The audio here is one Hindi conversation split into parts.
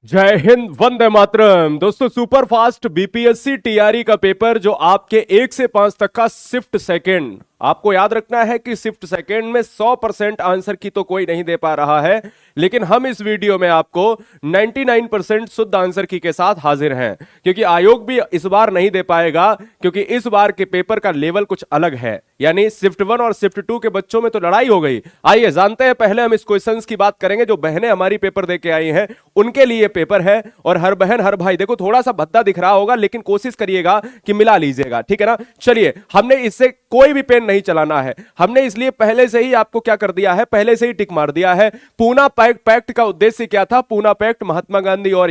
जय हिंद, वंदे मातरम। दोस्तों, सुपर फास्ट बीपीएससी टीआरई का पेपर जो आपके 1 से 5 तक का शिफ्ट सेकंड, आपको याद रखना है कि शिफ्ट सेकंड में 100% आंसर की तो कोई नहीं दे पा रहा है, लेकिन हम इस वीडियो में आपको 99% शुद्ध आंसर की के साथ हाजिर हैं, क्योंकि आयोग भी इस बार नहीं दे पाएगा, क्योंकि इस बार के पेपर का लेवल कुछ अलग है। यानी शिफ्ट 1 और शिफ्ट 2 के बच्चों में तो लड़ाई हो गई। आइए जानते हैं, पहले हम इस क्वेश्चंस की बात करेंगे जो बहनें हमारी पेपर दे के आई हैं, उनके लिए पेपर है। और हर बहन हर भाई, देखो थोड़ा सा भद्दा दिख रहा होगा, लेकिन कोशिश करिएगा कि मिला लीजिएगा, ठीक है ना। चलिए, हमने इससे कोई भी पेन नहीं चलाना है, हमने इसलिए पहले से ही आपको क्या कर दिया है, पहले से ही टिक मार दिया है। पूना पैक्ट का उद्देश्य क्या था? पूना पैक्ट महात्मा गांधी और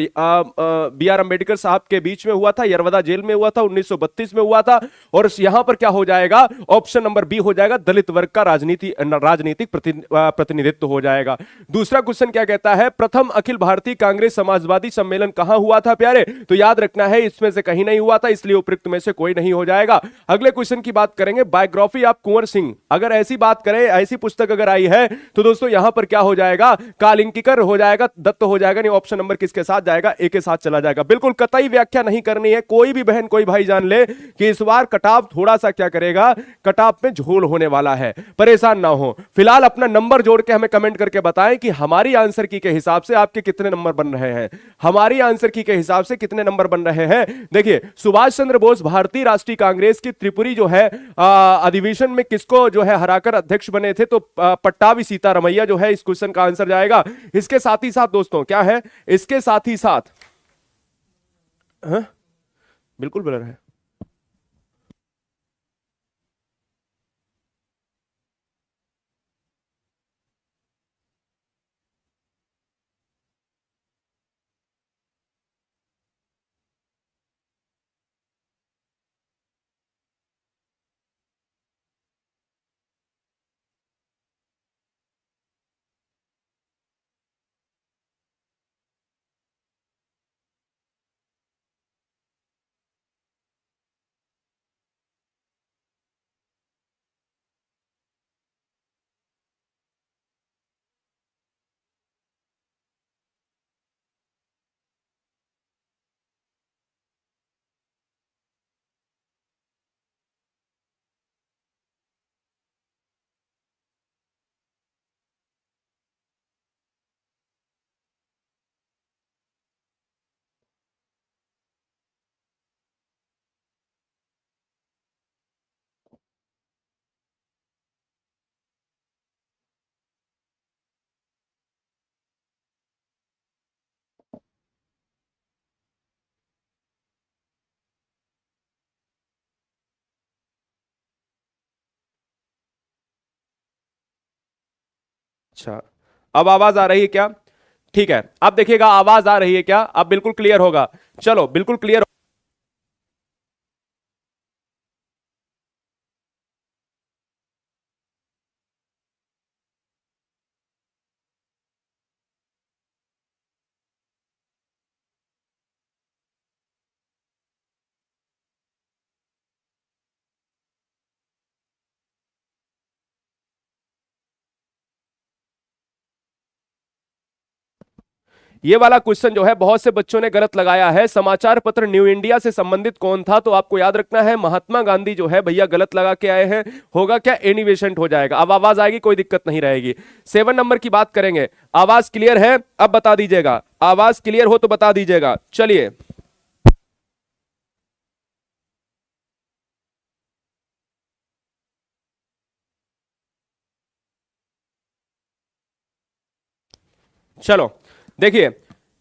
बी आर अंबेडकर साहब के बीच में हुआ था, यरवदा जेल में हुआ था, 1932 में हुआ था। और यहां पर क्या हो जाएगा? ऑप्शन नंबर बी हो जाएगा, दलित वर्ग का राजनीतिक प्रतिनिधित्व हो जाएगा। दूसरा क्वेश्चन क्या कहता है? प्रथम अखिल भारतीय कांग्रेस समाजवादी सम्मेलन कहां हुआ था प्यारे? तो याद रखना है, इसमें से कहीं नहीं हुआ था, इसलिए उपयुक्त में से कोई नहीं हो जाएगा। अगले क्वेश्चन की बात करेंगे, बायोग्राफी ऑफ कुंवर सिंह। अगर ऐसी बात करें, ऐसी पुस्तक अगर आई है, तो दोस्तों यहां पर क्या हो जाएगा? कालिंकिकर हो जाएगा, दत्त हो जाएगा। नहीं, ऑप्शन नंबर किसके साथ जाएगा? ए के साथ चला जाएगा। बिल्कुल कतई व्याख्या नहीं करनी है। कोई भी बहन कोई भाई जान ले कि इस बार कटाव थोड़ा सा क्या करेगा, कटाव में झोल होने वाला है, परेशान ना हो। फिलहाल अपना नंबर जोड़ के हमें कमेंट करके बताएं कि हमारी आंसर की के हिसाब से आपके कितने नंबर बन रहे हैं, हमारी आंसर की के हिसाब से कितने नंबर बन रहे हैं। देखिए, सुभाष चंद्र बोस भारतीय राष्ट्रीय कांग्रेस की त्रिपुरी जो है अधिवेशन में किसको जो है हराकर अध्यक्ष बने थे? तो पट्टाभी सीतारमैया जो है इस क्वेश्चन का आंसर जाएगा। इसके साथ ही साथ दोस्तों क्या है, इसके साथ ही साथ बिल्कुल ब्लर है। अच्छा, अब आवाज आ रही है क्या? ठीक है, अब देखिएगा आवाज आ रही है क्या? अब बिल्कुल क्लियर होगा। चलो, बिल्कुल क्लियर। ये वाला क्वेश्चन जो है बहुत से बच्चों ने गलत लगाया है। समाचार पत्र न्यू इंडिया से संबंधित कौन था? तो आपको याद रखना है, महात्मा गांधी जो है भैया गलत लगा के आए हैं। होगा क्या? एनिवेशंट हो जाएगा। अब आवाज आएगी, कोई दिक्कत नहीं रहेगी। 7 नंबर की बात करेंगे। आवाज क्लियर है? अब बता दीजिएगा, आवाज क्लियर हो तो बता दीजिएगा। चलिए, चलो देखिए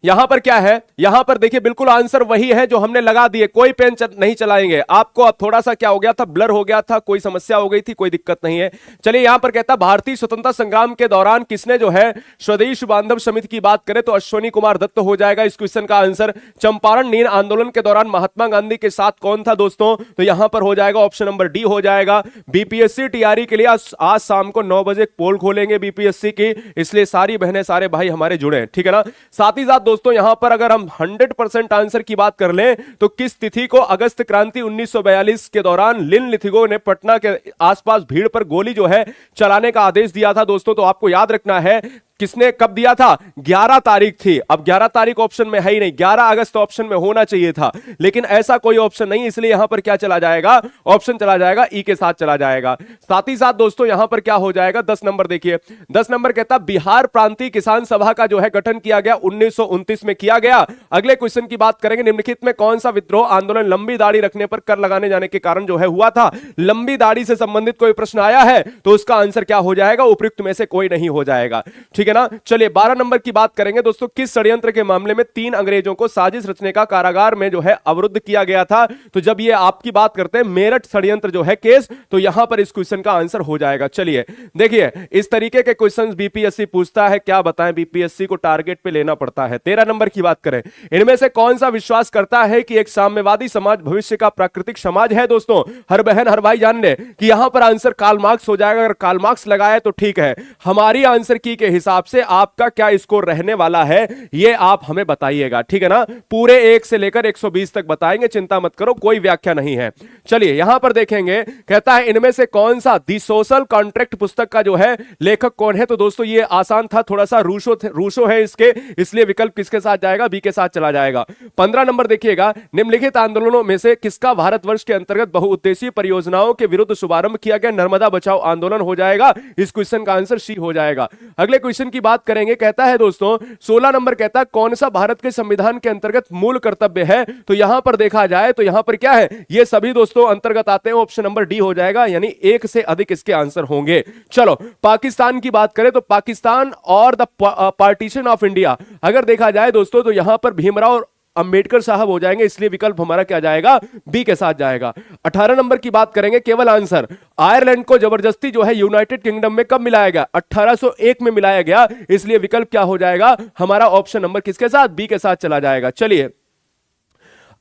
यहां पर क्या है, यहां पर देखिए बिल्कुल आंसर वही है जो हमने लगा दिए। कोई पेन नहीं चलाएंगे आपको। अब थोड़ा सा क्या हो गया था, ब्लर हो गया था, कोई समस्या हो गई थी, कोई दिक्कत नहीं है। चलिए, यहां पर कहता भारतीय स्वतंत्रता संग्राम के दौरान किसने जो है स्वदेश बांधव समिति की बात करें तो अश्वनी कुमार दत्त हो जाएगा इस क्वेश्चन का आंसर। चंपारण नील आंदोलन के दौरान महात्मा गांधी के साथ कौन था दोस्तों? तो यहां पर हो जाएगा ऑप्शन नंबर डी हो जाएगा। बीपीएससी टीआरई के लिए आज शाम को 9 बजे पोल खोलेंगे बीपीएससी की, इसलिए सारी बहनें सारे भाई हमारे जुड़े हैं, ठीक है ना। साथ ही साथ दोस्तों यहां पर अगर हम 100% आंसर की बात कर लें तो किस तिथि को अगस्त क्रांति 1942 के दौरान लिन लिथिगो ने पटना के आसपास भीड़ पर गोली जो है चलाने का आदेश दिया था दोस्तों? तो आपको याद रखना है किसने कब दिया था? 11 तारीख थी। अब 11 तारीख ऑप्शन में है ही नहीं, 11 अगस्त ऑप्शन में होना चाहिए था, लेकिन ऐसा कोई ऑप्शन नहीं, इसलिए यहां पर क्या चला जाएगा? ऑप्शन चला जाएगा ई के साथ चला जाएगा। साथ ही साथ दोस्तों यहां पर क्या हो जाएगा? 10 नंबर देखिए, 10 नंबर कहता बिहार प्रांतीय किसान सभा का जो है गठन किया गया 1929 में किया गया। अगले क्वेश्चन की बात करेंगे, निम्नलिखित में कौन सा विद्रोह आंदोलन लंबी दाढ़ी रखने पर कर लगाने जाने के कारण जो है हुआ था? लंबी दाढ़ी से संबंधित कोई प्रश्न आया है तो उसका आंसर क्या हो जाएगा? उपयुक्त में से कोई नहीं हो जाएगा, ठीक है ना। चलिए 12 नंबर की बात करेंगे दोस्तों, किस षड्यंत्र के मामले में 3 अंग्रेजों को साजिश रचने का कारागार में जो है अवरुद्ध किया गया था? तो जब ये आपकी बात करते हैं मेरठ षड्यंत्र जो है केस, तो यहां पर इस क्वेश्चन का आंसर हो जाएगा। चलिए देखिए, इस तरीके के क्वेश्चंस बीपीएससी पूछता है, क्या बताएं, बीपीएससी को टारगेट पे लेना पड़ता है। 13 नंबर की बात करें, इनमें से कौन सा विश्वास करता है कि एक साम्यवादी समाज भविष्य का प्राकृतिक समाज है? दोस्तों हर बहन हर भाई जान ले कि यहां पर आंसर कार्ल मार्क्स हो जाएगा। अगर कार्ल मार्क्स लगाया तो ठीक है, हमारी आंसर की के हिसाब से आपका क्या स्कोर रहने वाला है ये आप हमें बताइएगा, ठीक है ना। पूरे 1 से लेकर 120 तक बताएंगे, चिंता मत करो, कोई व्याख्या नहीं है। चलिए यहां पर देखेंगे, कहता है इनमें से कौन सा दी सोशल कॉन्ट्रैक्ट पुस्तक का जो है लेखक कौन है? तो दोस्तों ये आसान था, थोड़ा सा रूसो है इसके, इसलिए विकल्प किसके साथ जाएगा? बी के साथ चला जाएगा। 15 नंबर देखिएगा, निम्नलिखित आंदोलनों में से किसका भारतवर्ष के अंतर्गत बहुउद्देशीय परियोजनाओं के विरुद्ध शुभारंभ किया गया? नर्मदा बचाओ आंदोलन हो जाएगा, इस क्वेश्चन का आंसर सी हो जाएगा। अगले क्वेश्चन की बात करेंगे, कहता है दोस्तों 16 नंबर कहता है कौन सा भारत के संविधान के अंतर्गत मूल कर्तव्य है? तो यहां पर देखा जाए तो यहां पर क्या है, ये सभी दोस्तों अंतर्गत आते हैं, ऑप्शन नंबर डी हो जाएगा, यानी 1 से अधिक इसके आंसर होंगे। चलो पाकिस्तान की बात करें तो पाकिस्तान और द पार्टीशन ऑफ इंडिया अगर देखा जाए दोस्तों तो यहां पर भीमराव अंबेडकर साहब हो जाएंगे, इसलिए विकल्प हमारा क्या जाएगा? बी के साथ जाएगा। 18 नंबर की बात करेंगे, केवल आंसर, आयरलैंड को जबरदस्ती जो है यूनाइटेड किंगडम में कब मिलाया गया? 1801 में मिलाया गया, इसलिए विकल्प क्या हो जाएगा हमारा? ऑप्शन नंबर किसके साथ? बी के साथ चला जाएगा। चलिए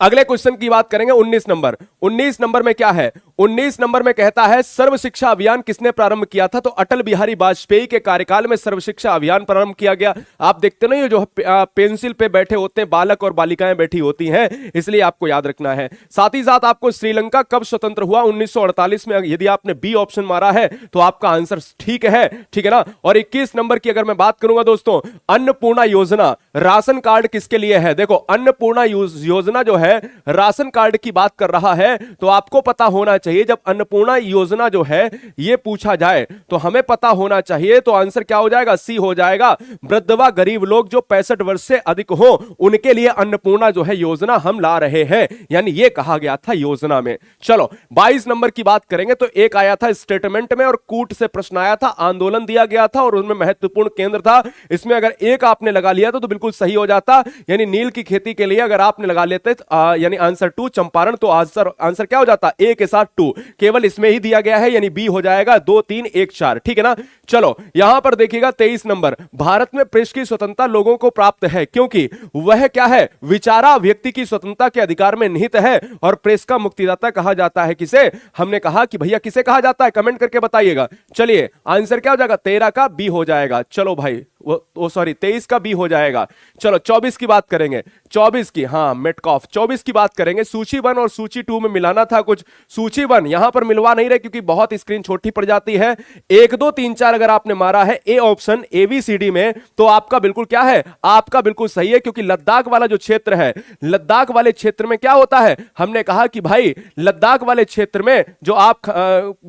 अगले क्वेश्चन की बात करेंगे, 19 नंबर। 19 नंबर में क्या है? 19 नंबर में कहता है सर्व शिक्षा अभियान किसने प्रारंभ किया था? तो अटल बिहारी वाजपेयी के कार्यकाल में सर्व शिक्षा अभियान प्रारंभ किया गया। आप देखते नहीं हो जो पेंसिल पे बैठे होते हैं बालक और बालिकाएं बैठी होती हैं, इसलिए आपको याद रखना है। साथ ही साथ आपको श्रीलंका कब स्वतंत्र हुआ? 1948 में। यदि आपने बी ऑप्शन मारा है तो आपका आंसर ठीक है, ठीक है ना। और 21 नंबर की अगर मैं बात करूंगा दोस्तों, अन्नपूर्णा योजना राशन कार्ड किसके लिए है? देखो अन्नपूर्णा योजना जो है राशन कार्ड की बात कर रहा है, तो आपको पता होना चाहिए जब अन्नपूर्णा योजना जो है ये पूछा जाए तो हमें पता होना चाहिए, तो आंसर क्या हो जाएगा? सी हो जाएगा। वृद्धवा गरीब लोग जो 65 वर्ष से अधिक हो उनके लिए अन्नपूर्णा जो है योजना हम ला रहे हैं, यानी ये कहा गया था योजना में। चलो 22 नंबर की बात करेंगे तो एक आया था स्टेटमेंट में और कूट से प्रश्न आया था, आंदोलन दिया गया था और उनमें महत्वपूर्ण केंद्र था। इसमें अगर एक आपने लगा लिया तो बिल्कुल सही हो जाता, यानी नील की खेती के लिए अगर आपने लगा लेते यानी आंसर 2 चंपारण, तो आंसर क्या हो जाता? ए के साथ 2, केवल इसमें ही दिया गया है, यानी बी हो जाएगा 2 3 1 4, ठीक है ना। चलो यहां पर देखिएगा 23 नंबर, भारत में प्रेस की स्वतंत्रता लोगों को प्राप्त है क्योंकि वह क्या है? विचारा व्यक्ति की स्वतंत्रता के अधिकार में निहित है और प्रेस का मुक्तिदाता कहा जाता है। किसे? हमने कहा कि भैया किसे कहा जाता है, कमेंट करके बताइएगा। चलिए आंसर क्या हो जाएगा? 13 का बी हो जाएगा। चलो भाई वो सॉरी 23 का बी हो जाएगा। चलो 24 की बात करेंगे, 24 की, हाँ मेटकॉफ। 24 की बात करेंगे, सूची 1 और सूची 2 में मिलाना था कुछ। सूची 1 यहां पर मिलवा नहीं रहे क्योंकि बहुत स्क्रीन छोटी पड़ जाती है। 1 2 3 4 अगर आपने मारा है ए ऑप्शन एबीसीडी में तो आपका बिल्कुल क्या है? आपका बिल्कुल सही है, क्योंकि लद्दाख वाला जो क्षेत्र है, लद्दाख वाले क्षेत्र में क्या होता है? हमने कहा कि भाई लद्दाख वाले क्षेत्र में जो आप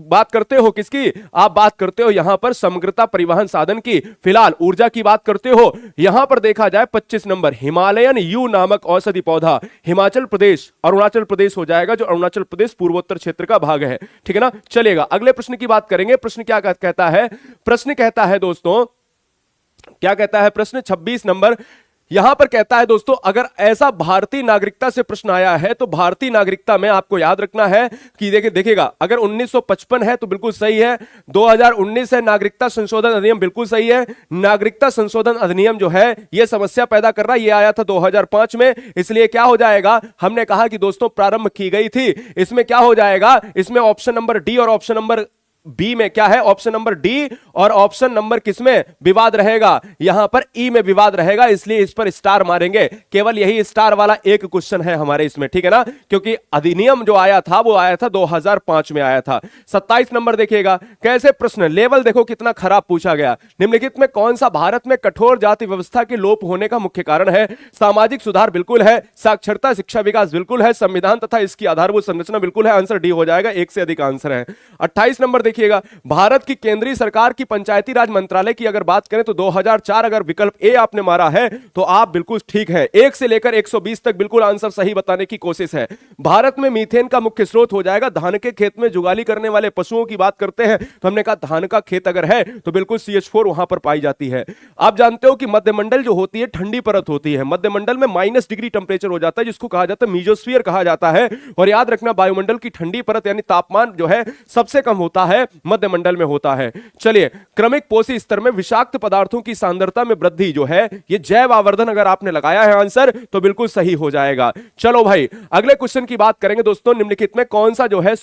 बात करते हो, किसकी आप बात करते हो? यहां पर समग्रता परिवहन साधन की। फिलहाल ऊर्जा की बात करते हो। यहां पर देखा जाए 25 नंबर, हिमालयन यू नामक औषधि पौधा हिमाचल प्रदेश, अरुणाचल प्रदेश हो जाएगा, जो अरुणाचल प्रदेश पूर्वोत्तर क्षेत्र का भाग है, ठीक है ना। चलेगा अगले प्रश्न की बात करेंगे। प्रश्न क्या कहता है? प्रश्न कहता है दोस्तों, क्या कहता है प्रश्न? 26 नंबर यहां पर कहता है दोस्तों, अगर ऐसा भारतीय नागरिकता से प्रश्न आया है तो भारतीय नागरिकता में आपको याद रखना है कि देखिएगा, अगर 1955 है तो बिल्कुल सही है, 2019 है नागरिकता संशोधन अधिनियम, बिल्कुल सही है। नागरिकता संशोधन अधिनियम जो है यह समस्या पैदा कर रहा है, यह आया था 2005 में, इसलिए क्या हो जाएगा? हमने कहा कि दोस्तों प्रारंभ की गई थी, इसमें क्या हो जाएगा? इसमें ऑप्शन नंबर डी और ऑप्शन नंबर बी में क्या है, ऑप्शन नंबर डी, और ऑप्शन नंबर किसमें विवाद रहेगा, यहां पर ई में विवाद रहेगा, इसलिए इस पर स्टार मारेंगे। केवल यही स्टार वाला एक क्वेश्चन है हमारे इसमें, ठीक है ना, क्योंकि अधिनियम जो आया था वो आया था 2005 में आया था। 27 नंबर देखिएगा, कैसे प्रश्न, लेवल देखो कितना खराब पूछा गया। निम्नलिखित में कौन सा भारत में कठोर जाति व्यवस्था के लोप होने का मुख्य कारण है? सामाजिक सुधार बिल्कुल है, साक्षरता शिक्षा विकास बिल्कुल है, संविधान तथा इसकी आधारभूत संरचना बिल्कुल है। आंसर डी हो जाएगा, एक से अधिक आंसर है। 28 नंबर देखिएगा, भारत की केंद्रीय सरकार की पंचायती राज मंत्रालय की अगर बात करें तो 2004, अगर विकल्प ए आपने मारा है तो आप बिल्कुल ठीक है, 1 से लेकर 120 तक बिल्कुल आंसर सही बताने की कोशिश है। भारत में मीथेन का मुख्य स्रोत हो जाएगा धान के खेत में जुगाली करने वाले पशुओं की बात करते हैं तो हमने कहा धान का खेत अगर है तो बिल्कुल CH4 वहां पर पाई जाती है। आप जानते हो कि मध्यमंडल जो होती है ठंडी परत होती है, मध्यमंडल में -डिग्री टेंपरेचर हो जाता है जिसको कहा जाता है मीजोस्फीयर कहा जाता है। और याद रखना वायुमंडल की ठंडी परत यानी तापमान जो है सबसे कम होता है मध्यमंडल में होता है। चलिए, क्रमिक पोषी स्तर में विषाक्त पदार्थों की सांद्रता में वृद्धि जो है ये जैव आवर्धन अगर आपने लगाया है आंसर तो बिल्कुल सही हो जाएगा। चलो भाई, अगले क्वेश्चन की बात करेंगे दोस्तों, निम्नलिखित में कौन सा जो है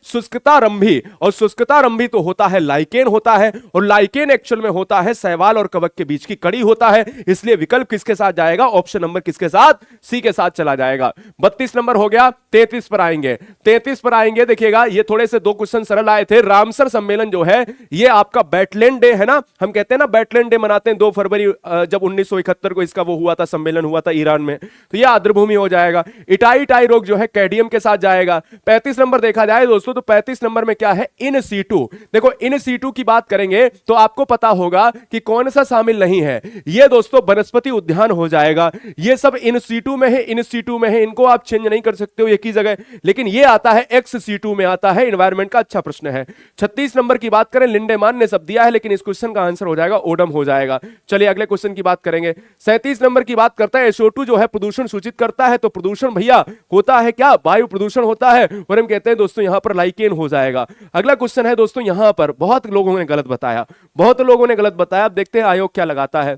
शुष्कतारंभी, और शुष्कतारंभी तो होता है लाइकेन होता है, और लाइकेन एक्चुअल में होता है शैवाल और कवक के बीच की कड़ी होता है, इसलिए विकल्प किसके साथ जाएगा, ऑप्शन नंबर किसके साथ, सी के साथ चला जाएगा। 32 नंबर हो गया, 33 पर आएंगे। 33 पर आएंगे, देखिएगा ये थोड़े से दो क्वेश्चन सरल आए थे। रामसर सम्मेलन जो है ये आपका बैटलैंड डे है ना, हम कहते हैं ना बैटलैंड डे मनाते हैं 2 फरवरी, जब 1971 को इसका वो हुआ था, सम्मेलन हुआ था ईरान में, तो यह आर्द्रभूमि हो जाएगा। इटाई रोग जो है कैडियम के साथ जाएगा। 35 नंबर देखा जाए दोस्तों तो 35 नंबर में क्या है, इन सीटू। देखो इन सीटू की बात करेंगे तो आपको पता होगा कि कौन सा शामिल नहीं है, ये दोस्तों वनस्पति उद्यान हो जाएगा। ये सब इन सीटू में है, इन सीटू में है, इनको आप चेंज नहीं कर सकते हो एक ही जगह, लेकिन ये आता है एक्स सीटू में आता है। एनवायरमेंट का अच्छा प्रश्न है। 36 नंबर की बात करें, लिंडेमान ने सब दिया है लेकिन इस क्वेश्चन का आंसर हो जाएगा ओडम हो जाएगा। चलिए अगले क्वेश्चन की बात करेंगे। 37 नंबर की बात करता है, SO2 जो है प्रदूषण सूचित करता है, तो प्रदूषण भैया होता है क्या, वायु प्रदूषण होता है, और हम कहते हैं दोस्तों यहां पर लाइकेन हो जाएगा। अगला क्वेश्चन है दोस्तों, यहां पर बहुत लोगों ने गलत बताया, बहुत लोगों ने गलत बताया। अब देखते हैं आयोग क्या लगाता है,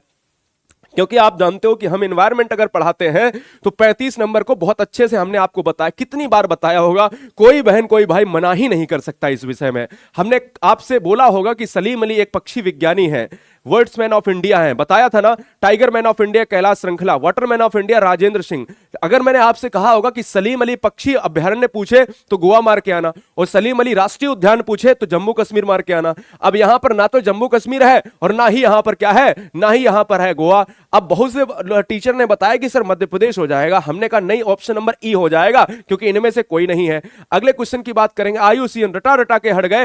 क्योंकि आप जानते हो कि हम एनवायरनमेंट अगर पढ़ाते हैं तो 35 नंबर को बहुत अच्छे से हमने आपको बताया, कितनी बार बताया होगा, कोई बहन कोई भाई मना ही नहीं कर सकता इस विषय में। हमने आपसे बोला होगा कि सलीम अली एक पक्षी विज्ञानी है, वर्ड्समैन ऑफ इंडिया है, बताया था ना, tiger man of India Kailash Sankhala, waterman of India Rajendra Singh. अगर मैंने आपसे कहा होगा कि सलीम अली पक्षी अभ्यारण्य पूछे तो गोवा मार के आना, और सलीम अली राष्ट्रीय उद्यान पूछे तो जम्मू कश्मीर मार के आना। अब यहां पर ना तो जम्मू कश्मीर है और ना ही यहां पर क्या है, ना ही यहां पर है गोवा। अब बहुत से टीचर ने बताया कि सर मध्य प्रदेश हो जाएगा, हमने कहा नहीं, ऑप्शन नंबर ई हो जाएगा क्योंकि इनमें से कोई नहीं है। अगले क्वेश्चन की बात करेंगे, IUCN रटा रटा के हट गए,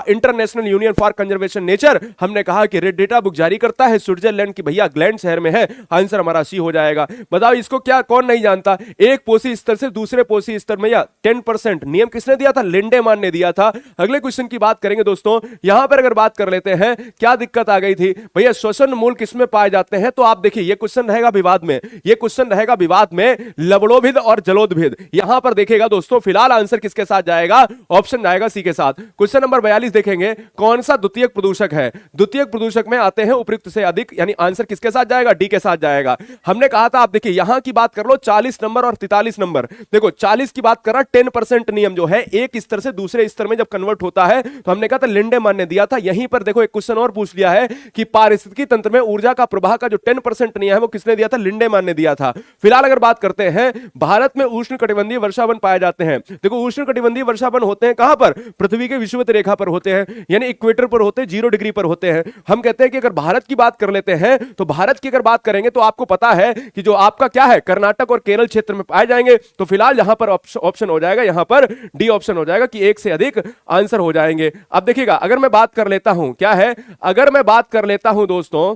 international union for conservation nature, हमने कहा कि रेड डेटा बुक जारी करता है स्विट्जरलैंड की, भैया ग्लैंड शहर में है, आंसर हमारा सी हो जाएगा। बताओ इसको क्या कौन नहीं जानता, एक पोषी स्तर से दूसरे पोषी स्तर में या 10% नियम किसने दिया था, लिंडेमान ने दिया था। अगले क्वेश्चन की बात करेंगे दोस्तों, यहां पर अगर बात कर लेते हैं क्या दिक्कत आ गई थी भैया, श्वसन मूल किसमें पाए जाते हैं, तो आप देखिए ये क्वेश्चन रहेगा विवाद में, ये क्वेश्चन रहेगा विवाद में, लवणोभिद और जलोदभिद। यहां पर देखिएगा दोस्तों फिलहाल आंसर किसके साथ जाएगा, ऑप्शन जाएगा सी के साथ। क्वेश्चन नंबर 42 देखेंगे, कौन सा द्वितीयक प्रदूषक है, द्वितीयक प्रदूषक में आते हैं उपयुक्त से अधिक, यानी आंसर किसके साथ जाएगा, डी के साथ जाएगा। हमने कहा था, आप देखिए यहां की बात कर लो 40 नंबर और 43 नंबर, देखो 40 की बात कर रहा, 10% नियम जो है एक स्तर से दूसरे स्तर में जब कन्वर्ट होता है तो हमने कहा था लिंडेमान ने दिया था। यहीं पर देखो एक क्वेश्चन और पूछ लिया है कि पारिस्थितिकी तंत्र में ऊर्जा का प्रवाह का जो 10% नियम है वो किसने दिया था, लिंडेमान ने दिया था। फिलहाल अगर बात करते हैं, भारत में उष्णकटिबंधीय वर्षावन पाए जाते हैं। देखो उष्णकटिबंधीय वर्षावन होते हैं कहां पर, पृथ्वी के विषुवत रेखा पर होते हैं, यानी इक्वेटर पर होते हैं, 0 डिग्री पर होते हैं। हम कहते हैं कि अगर भारत की बात कर लेते हैं तो भारत की अगर बात करेंगे तो आपको पता है कि जो आपका क्या है कर्नाटक और केरल क्षेत्र में पाए जाएंगे, तो फिलहाल यहां पर ऑप्शन हो जाएगा, यहां पर डी ऑप्शन हो जाएगा कि एक से अधिक आंसर हो जाएंगे। अब देखिएगा अगर मैं बात कर लेता हूं, क्या है, अगर मैं बात कर लेता हूं दोस्तों,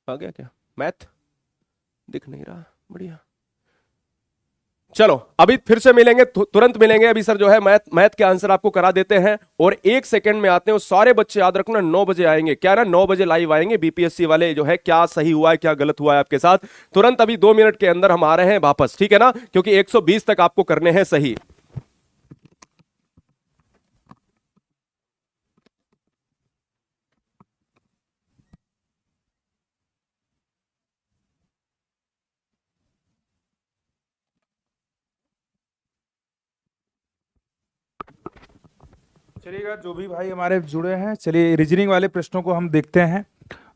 आ गया क्या, मैथ दिख नहीं रहा, बढ़िया। चलो अभी फिर से मिलेंगे, तुरंत मिलेंगे। अभी सर जो है मैथ के आंसर आपको करा देते हैं और 1 सेकंड में आते हैं। सारे बच्चे याद रखना 9 बजे आएंगे, क्या ना 9 बजे लाइव आएंगे बीपीएससी वाले, जो है क्या सही हुआ है क्या गलत हुआ है आपके साथ, तुरंत अभी 2 मिनट के अंदर हम आ रहे हैं वापस, ठीक है ना, क्योंकि 120 तक आपको करने हैं सही। चलिएगा, जो भी भाई हमारे जुड़े हैं, चलिए रीजनिंग वाले प्रश्नों को हम देखते हैं।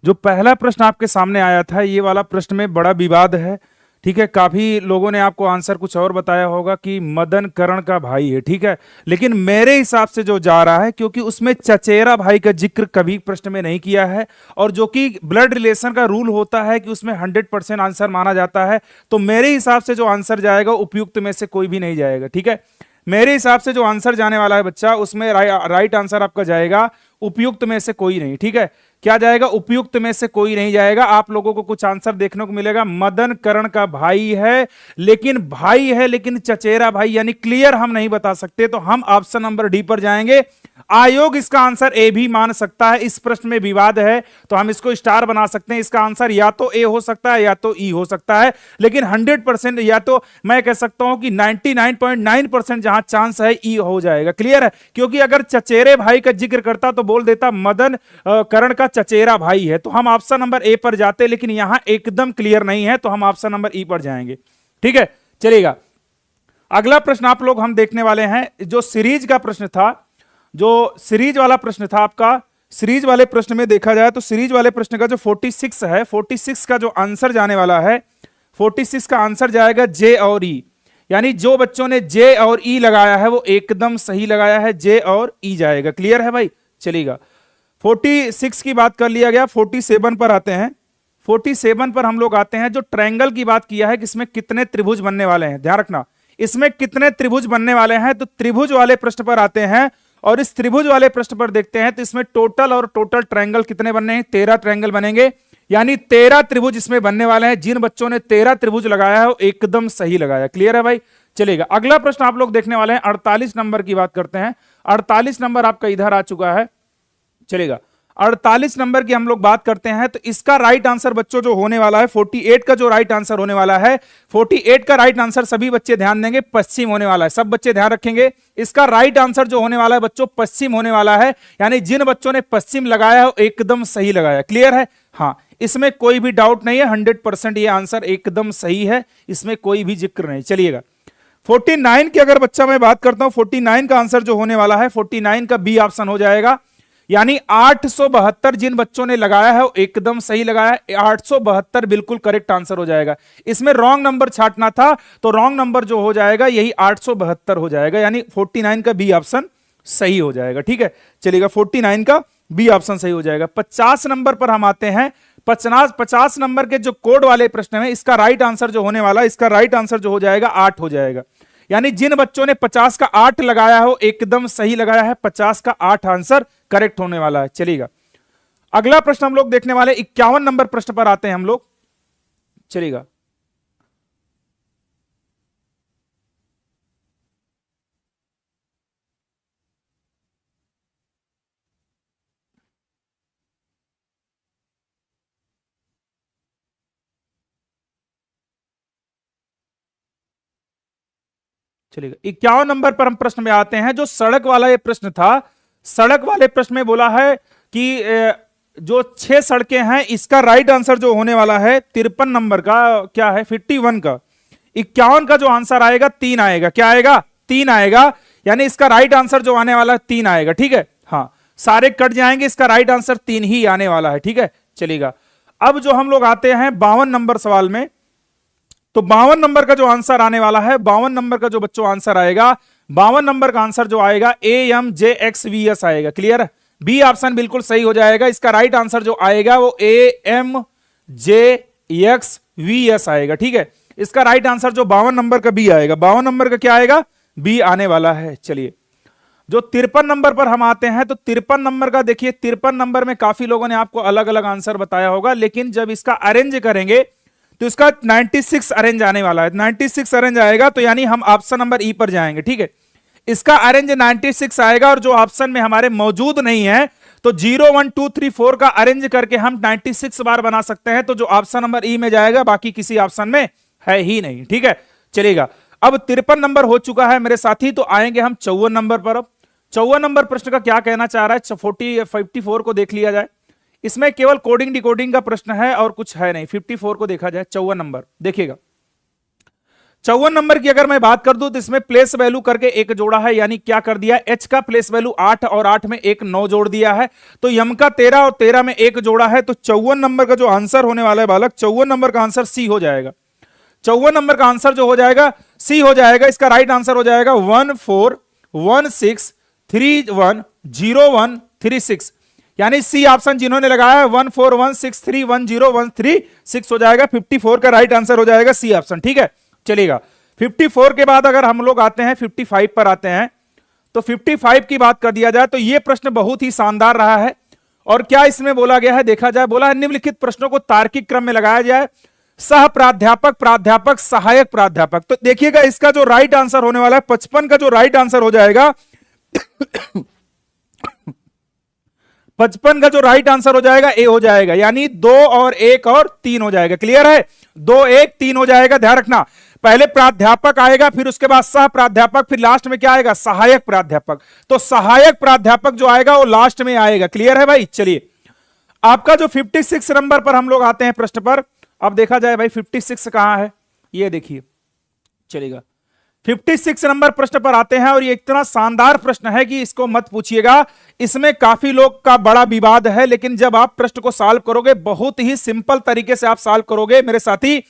जो पहला प्रश्न आपके सामने आया था, ये वाला प्रश्न में बड़ा विवाद है। ठीक है, काफी लोगों ने आपको आंसर कुछ और बताया होगा कि मदन कर्ण का भाई है। ठीक है, लेकिन मेरे हिसाब से जो जा रहा है, क्योंकि उसमें चचेरा भाई का जिक्र कभी प्रश्न में नहीं किया है, और जो कि ब्लड रिलेशन का रूल होता है कि उसमें 100% आंसर माना जाता है, तो मेरे हिसाब से जो आंसर जाएगा उपयुक्त में से कोई भी नहीं जाएगा। ठीक है, मेरे हिसाब से जो आंसर जाने वाला है बच्चा, उसमें राइट आंसर आपका जाएगा उपयुक्त में से कोई नहीं। ठीक है, क्या जाएगा? उपयुक्त में से कोई नहीं जाएगा। आप लोगों को कुछ आंसर देखने को मिलेगा, मदन कर्ण का भाई है, लेकिन चचेरा भाई, यानी क्लियर हम नहीं बता सकते, तो हम ऑप्शन नंबर डी पर जाएंगे। आयोग इसका आंसर ए भी मान सकता है। इस प्रश्न में विवाद है तो हम इसको स्टार बना सकते हैं। इसका आंसर या तो ए हो सकता है या तो ई हो सकता है, लेकिन 100% या तो मैं कह सकता हूं कि 99.9% जहां चांस है ई हो जाएगा। क्लियर है? क्योंकि अगर चचेरे भाई का जिक्र करता तो बोल देता मदन कर्ण का चचेरा भाई है, तो हम ऑप्शन नंबर ए पर जाते, लेकिन यहां एकदम क्लियर नहीं है, तो हम ऑप्शन नंबर ई पर जाएंगे। ठीक है, चलिएगा, अगला प्रश्न आप लोग हम देखने वाले हैं। जो सीरीज का प्रश्न था, जो सीरीज वाला प्रश्न था आपका, सीरीज वाले प्रश्न में देखा जाए तो सीरीज वाले प्रश्न का जो 46 है, 46 का जो आंसर जाने वाला है, 46 का आंसर जाएगा जे और ई। यानी जो बच्चों ने जे और ई लगाया है वो एकदम सही लगाया है, जे और ई जाएगा। क्लियर है भाई? चलिएगा, 46 की बात कर लिया गया, 47 पर आते हैं। 47 पर हम लोग आते हैं। जो ट्रायंगल की बात किया है कि इसमें कितने त्रिभुज बनने वाले हैं, ध्यान रखना, इसमें कितने त्रिभुज बनने वाले हैं, तो त्रिभुज वाले प्रश्न पर आते हैं। और इस त्रिभुज वाले प्रश्न पर देखते हैं तो इसमें टोटल ट्रायंगल कितने बनने हैं? 13 ट्रायंगल बनेंगे, यानी 13 त्रिभुज इसमें बनने वाले हैं। जिन बच्चों ने 13 त्रिभुज लगाया है वो एकदम सही लगाया। क्लियर है भाई? चलेगा, अगला प्रश्न आप लोग देखने वाले हैं। 48 नंबर की बात करते हैं। 48 नंबर आपका इधर आ चुका है। चलेगा, 48 नंबर की हम लोग बात करते हैं, तो इसका राइट आंसर बच्चों जो होने वाला है, 48 का जो राइट आंसर होने वाला है, 48 का राइट आंसर सभी बच्चे ध्यान देंगे, पश्चिम होने वाला है। सब बच्चे ध्यान रखेंगे, इसका राइट आंसर जो होने वाला है बच्चों पश्चिम होने वाला है। यानी जिन बच्चों ने पश्चिम लगाया है वो एकदम सही लगाया। क्लियर है? हाँ, इसमें कोई भी डाउट नहीं है, 100% ये आंसर एकदम सही है, इसमें कोई भी जिक्र नहीं। चलिएगा, 49 की अगर बच्चा मैं बात करता हूं, 49 का आंसर जो होने वाला है, 49 का बी ऑप्शन हो जाएगा। यानी 872 जिन बच्चों ने लगाया है वो एकदम सही लगाया है, 872 बिल्कुल करेक्ट आंसर हो जाएगा। इसमें रॉन्ग नंबर छाटना था तो रॉन्ग नंबर जो हो जाएगा यही 872 हो जाएगा, यानी 49 का बी ऑप्शन सही हो जाएगा। ठीक है, चलिएगा, 49 का बी ऑप्शन सही हो जाएगा। 50 नंबर पर हम आते हैं। 50 नंबर के जो कोड वाले प्रश्न है, इसका राइट आंसर जो होने वाला है, इसका राइट आंसर जो हो जाएगा 8 हो जाएगा। यानी जिन बच्चों ने 50 का 8 लगाया हो एकदम सही लगाया है, 50 का 8 आंसर करेक्ट होने वाला है। चलिएगा, अगला प्रश्न हम लोग देखने वाले 51 नंबर प्रश्न पर आते हैं हम लोग। चलिएगा, चलिएगा, 51 नंबर पर हम प्रश्न में आते हैं। जो सड़क वाला ये प्रश्न था, सड़क वाले प्रश्न में बोला है कि जो 6 सड़कें हैं, इसका राइट आंसर जो होने वाला है 53 नंबर का, क्या है 51 का, 51 का जो आंसर आएगा 3 आएगा। क्या आएगा? 3 आएगा। यानी इसका राइट आंसर जो आने वाला है 3 आएगा। ठीक है, हाँ, सारे कट जाएंगे, इसका राइट आंसर 3 ही आने वाला है। ठीक है, चलिएगा, अब जो हम लोग आते हैं 52 नंबर सवाल में, तो 52 नंबर का जो आंसर आने वाला है, 52 नंबर का जो बच्चों आंसर आएगा, 52 नंबर का आंसर जो आएगा AMJXVS आएगा। क्लियर है? बी ऑप्शन बिल्कुल सही हो जाएगा। इसका राइट आंसर जो आएगा वो AMJXVS आएगा। ठीक है, इसका राइट आंसर जो 52 नंबर का बी आएगा, 52 नंबर का क्या आएगा? बी आने वाला है। चलिए, जो 53 नंबर पर हम आते हैं, तो 53 नंबर का देखिए, 53 नंबर में काफी लोगों ने आपको अलग अलग आंसर बताया होगा, लेकिन जब इसका अरेंज करेंगे तो इसका 96 अरेंज आने वाला है। 96 अरेंज आएगा, तो यानी हम ऑप्शन नंबर ई पर जाएंगे। ठीक है, इसका अरेंज 96 आएगा, और जो ऑप्शन में हमारे मौजूद नहीं है तो 0 1 2 3 4 का अरेंज करके हम 96 बार बना सकते हैं, तो जो ऑप्शन नंबर ई में जाएगा, बाकी किसी ऑप्शन में है ही नहीं। ठीक है, चलेगा, अब 53 नंबर हो चुका है मेरे साथी, तो आएंगे हम 54 नंबर पर। अब 54 नंबर प्रश्न का क्या कहना चाह रहा है, 54 को देख लिया जाए। इसमें केवल कोडिंग डिकोडिंग का प्रश्न है और कुछ है नहीं। 54 को देखा जाए, 54 नंबर देखिएगा। 54 नंबर की अगर मैं बात कर दूं तो इसमें प्लेस वैल्यू करके एक जोड़ा है, यानी क्या कर दिया, h का प्लेस वैल्यू 8 और 8 में एक 9 जोड़ दिया है, तो यम का 13 और 13 में एक जोड़ा है। तो 54 नंबर का जो आंसर होने वाला है बालक, 54 नंबर का आंसर सी हो जाएगा। 54 नंबर का आंसर जो हो जाएगा सी हो जाएगा। इसका राइट आंसर हो जाएगा 1416310136, यानी सी ऑप्शन जिन्होंने लगाया है 1416310136 हो जाएगा। 54 का राइट आंसर हो जाएगा सी ऑप्शन, ठीक है चलेगा। 54 के बाद अगर हम लोग आते हैं 55 पर आते हैं, तो 55 की बात कर दिया जाए तो यह प्रश्न बहुत ही शानदार रहा है। और क्या इसमें बोला गया है, देखा जाए, बोला है निम्नलिखित प्रश्नों को तार्किक क्रम में लगाया जाए, सह प्राध्यापक, प्राध्यापक, सहायक प्राध्यापक। तो देखिएगा इसका जो राइट आंसर होने वाला है 55 का जो राइट आंसर हो जाएगा 55 का जो राइट आंसर हो जाएगा ए हो जाएगा, यानी 2 और 1 और 3 हो जाएगा। क्लियर है, 2 1 3 हो जाएगा। ध्यान रखना, पहले प्राध्यापक आएगा, फिर उसके बाद सह प्राध्यापक, फिर लास्ट में क्या आएगा, सहायक प्राध्यापक। तो सहायक प्राध्यापक जो आएगा वो लास्ट में आएगा। क्लियर है भाई, चलिए आपका जो 56 नंबर पर हम लोग आते हैं प्रश्न पर। अब देखा जाए भाई 56 कहां है, ये देखिए चलेगा। 56 नंबर प्रश्न पर आते हैं और ये इतना शानदार प्रश्न है कि इसको मत पूछिएगा, इसमें काफी लोग का बड़ा विवाद है, लेकिन जब आप प्रश्न को सॉल्व करोगे बहुत ही सिंपल तरीके से आप सॉल्व करोगे मेरे साथी,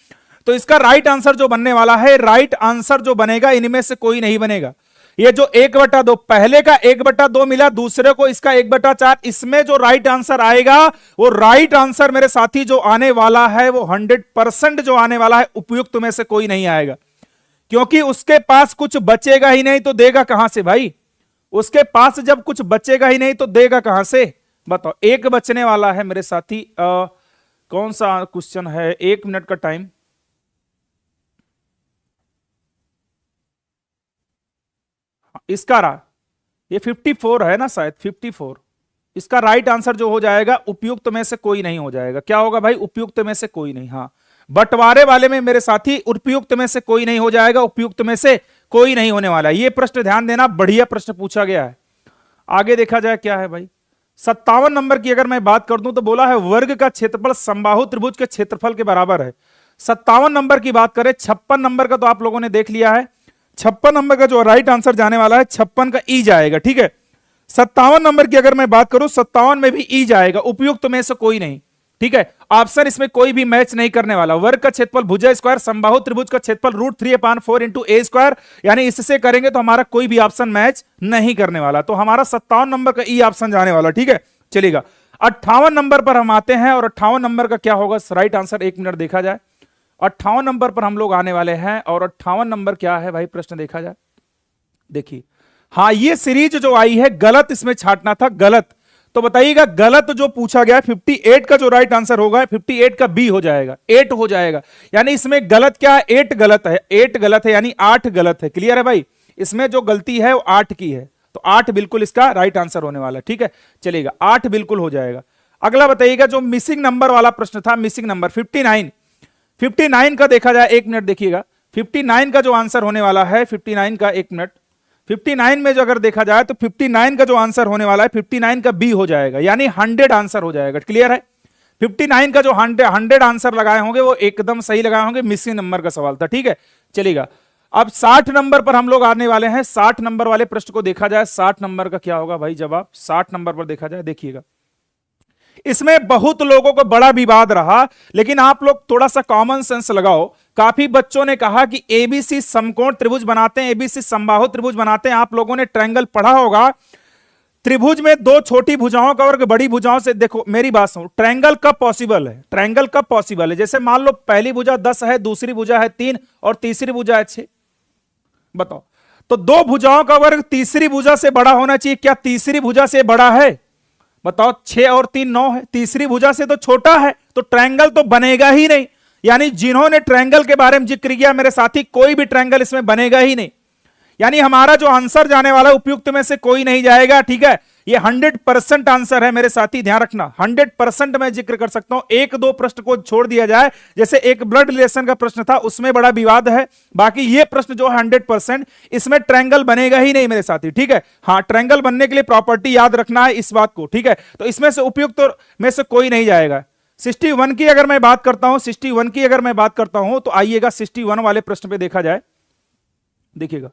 तो इसका राइट आंसर जो बनने वाला है, राइट आंसर जो बनेगा इनमें से कोई नहीं बनेगा। ये जो 1/2, पहले का 1/2 मिला, दूसरे को इसका 1/4, इसमें जो राइट आंसर आएगा वो राइट आंसर मेरे साथी जो आने वाला है वो 100% जो आने वाला है उपयुक्त में से कोई नहीं आएगा, क्योंकि उसके पास कुछ बचेगा ही नहीं तो देगा कहां से भाई। उसके पास जब कुछ बचेगा ही नहीं तो देगा कहां से, बताओ। एक बचने वाला है मेरे साथी, कौन सा क्वेश्चन है, 1 मिनट का टाइम। इसका रहा ये 54 है ना शायद, 54। इसका राइट आंसर जो हो जाएगा उपयुक्त में से कोई नहीं हो जाएगा। क्या होगा भाई, उपयुक्त में से कोई नहीं। हाँ, बंटवारे वाले में मेरे साथी उपयुक्त में से कोई नहीं हो जाएगा, उपयुक्त में से कोई नहीं होने वाला। ये प्रश्न ध्यान देना, बढ़िया प्रश्न पूछा गया है। आगे देखा जाए क्या है भाई, 57 नंबर की अगर मैं बात कर दूं तो बोला है वर्ग का क्षेत्रफल समबाहु त्रिभुज के क्षेत्रफल के बराबर है। 57 नंबर की बात करें, 56 नंबर का तो आप लोगों ने देख लिया है। 56 नंबर का जो राइट आंसर जाने वाला है 56 का ई जाएगा, ठीक है। 57 नंबर की अगर मैं बात करूं, 57 में भी ई जाएगा, उपयुक्त में से कोई नहीं, ठीक है। ऑप्शन इसमें कोई भी मैच नहीं करने वाला। वर्ग का क्षेत्रफल भुजा स्क्वायर समबाहु त्रिभुज का क्षेत्रफल √3/4 इंटू ए स्क्वायर, यानी इससे करेंगे तो हमारा कोई भी ऑप्शन मैच नहीं करने वाला। तो हमारा 57 नंबर का ई ऑप्शन जाने वाला, ठीक है चलेगा। 58 नंबर पर हम आते हैं और 58 नंबर का क्या होगा राइट आंसर, 1 मिनट देखा जाए। 58 नंबर पर हम लोग आने वाले हैं और 58 नंबर क्या है भाई, प्रश्न देखा जाए। देखिए हाँ, ये सीरीज जो आई है गलत इसमें छाटना था, गलत। तो बताइएगा गलत जो पूछा गया 58 का जो राइट आंसर होगा 58 का बी हो जाएगा, 8 हो जाएगा। यानी इसमें गलत क्या है, 8 गलत है, 8 गलत है, यानी 8 गलत है। क्लियर है भाई, इसमें जो गलती है वो 8 की है, तो 8 बिल्कुल इसका राइट आंसर होने वाला है, ठीक है चलेगा, 8 बिल्कुल हो जाएगा। अगला बताइएगा जो मिसिंग नंबर वाला प्रश्न था, मिसिंग नंबर 59 का देखा जाए, 1 मिनट देखिएगा। 59 का जो आंसर होने वाला है 59 का, 1 मिनट, 59 में जो अगर देखा जाए तो 59 का जो आंसर होने वाला है 59 का बी हो जाएगा, यानी 100 आंसर हो जाएगा। क्लियर है, 59 का जो 100 आंसर लगाए होंगे वो एकदम सही लगाए होंगे, मिसिंग नंबर का सवाल था, ठीक है चलेगा। अब 60 नंबर पर हम लोग आने वाले हैं। 60 नंबर वाले प्रश्न को देखा जाए, 60 नंबर का क्या होगा भाई जवाब, 60 नंबर पर देखा जाए। देखिएगा इसमें बहुत लोगों को बड़ा विवाद रहा, लेकिन आप लोग थोड़ा सा कॉमन सेंस लगाओ। काफी बच्चों ने कहा कि एबीसी समकोण त्रिभुज बनाते हैं, एबीसी समबाहु त्रिभुज बनाते हैं। आप लोगों ने ट्रायंगल पढ़ा होगा, त्रिभुज में 2 छोटी भुजाओं का वर्ग बड़ी भुजाओं से, देखो मेरी बात सुनो, ट्रायंगल कब पॉसिबल है, ट्रायंगल कब पॉसिबल है, जैसे मान लो पहली भुजा 10 है, दूसरी भुजा है 3 और तीसरी भुजा है 6, बताओ तो 2 भुजाओं का वर्ग तीसरी भुजा से बड़ा होना चाहिए, क्या तीसरी भुजा से बड़ा है, बताओ 6 और 3 9 है, तीसरी भुजा से तो छोटा है, तो ट्रायंगल तो बनेगा ही नहीं। यानी जिन्होंने ट्रायंगल के बारे में जिक्र किया मेरे साथी, कोई भी ट्रायंगल इसमें बनेगा ही नहीं। यानी हमारा जो आंसर जाने वाला है उपयुक्त में से कोई नहीं जाएगा, ठीक है। ये 100% आंसर है मेरे साथी, ध्यान रखना 100% मैं जिक्र कर सकता हूं। 1-2 प्रश्न को छोड़ दिया जाए, जैसे एक ब्लड रिलेशन का प्रश्न था उसमें बड़ा विवाद है, बाकी ये प्रश्न जो है 100% इसमें ट्रायंगल बनेगा ही नहीं मेरे साथी, ठीक है। हाँ, ट्रायंगल बनने के लिए प्रॉपर्टी याद रखना है इस बात को, ठीक है। तो इसमें से उपयुक्त में से कोई नहीं जाएगा। 61 की अगर मैं बात करता हूं, 61 की अगर मैं बात करता हूं तो आइएगा 61 वाले प्रश्न पे देखा जाए। देखिएगा,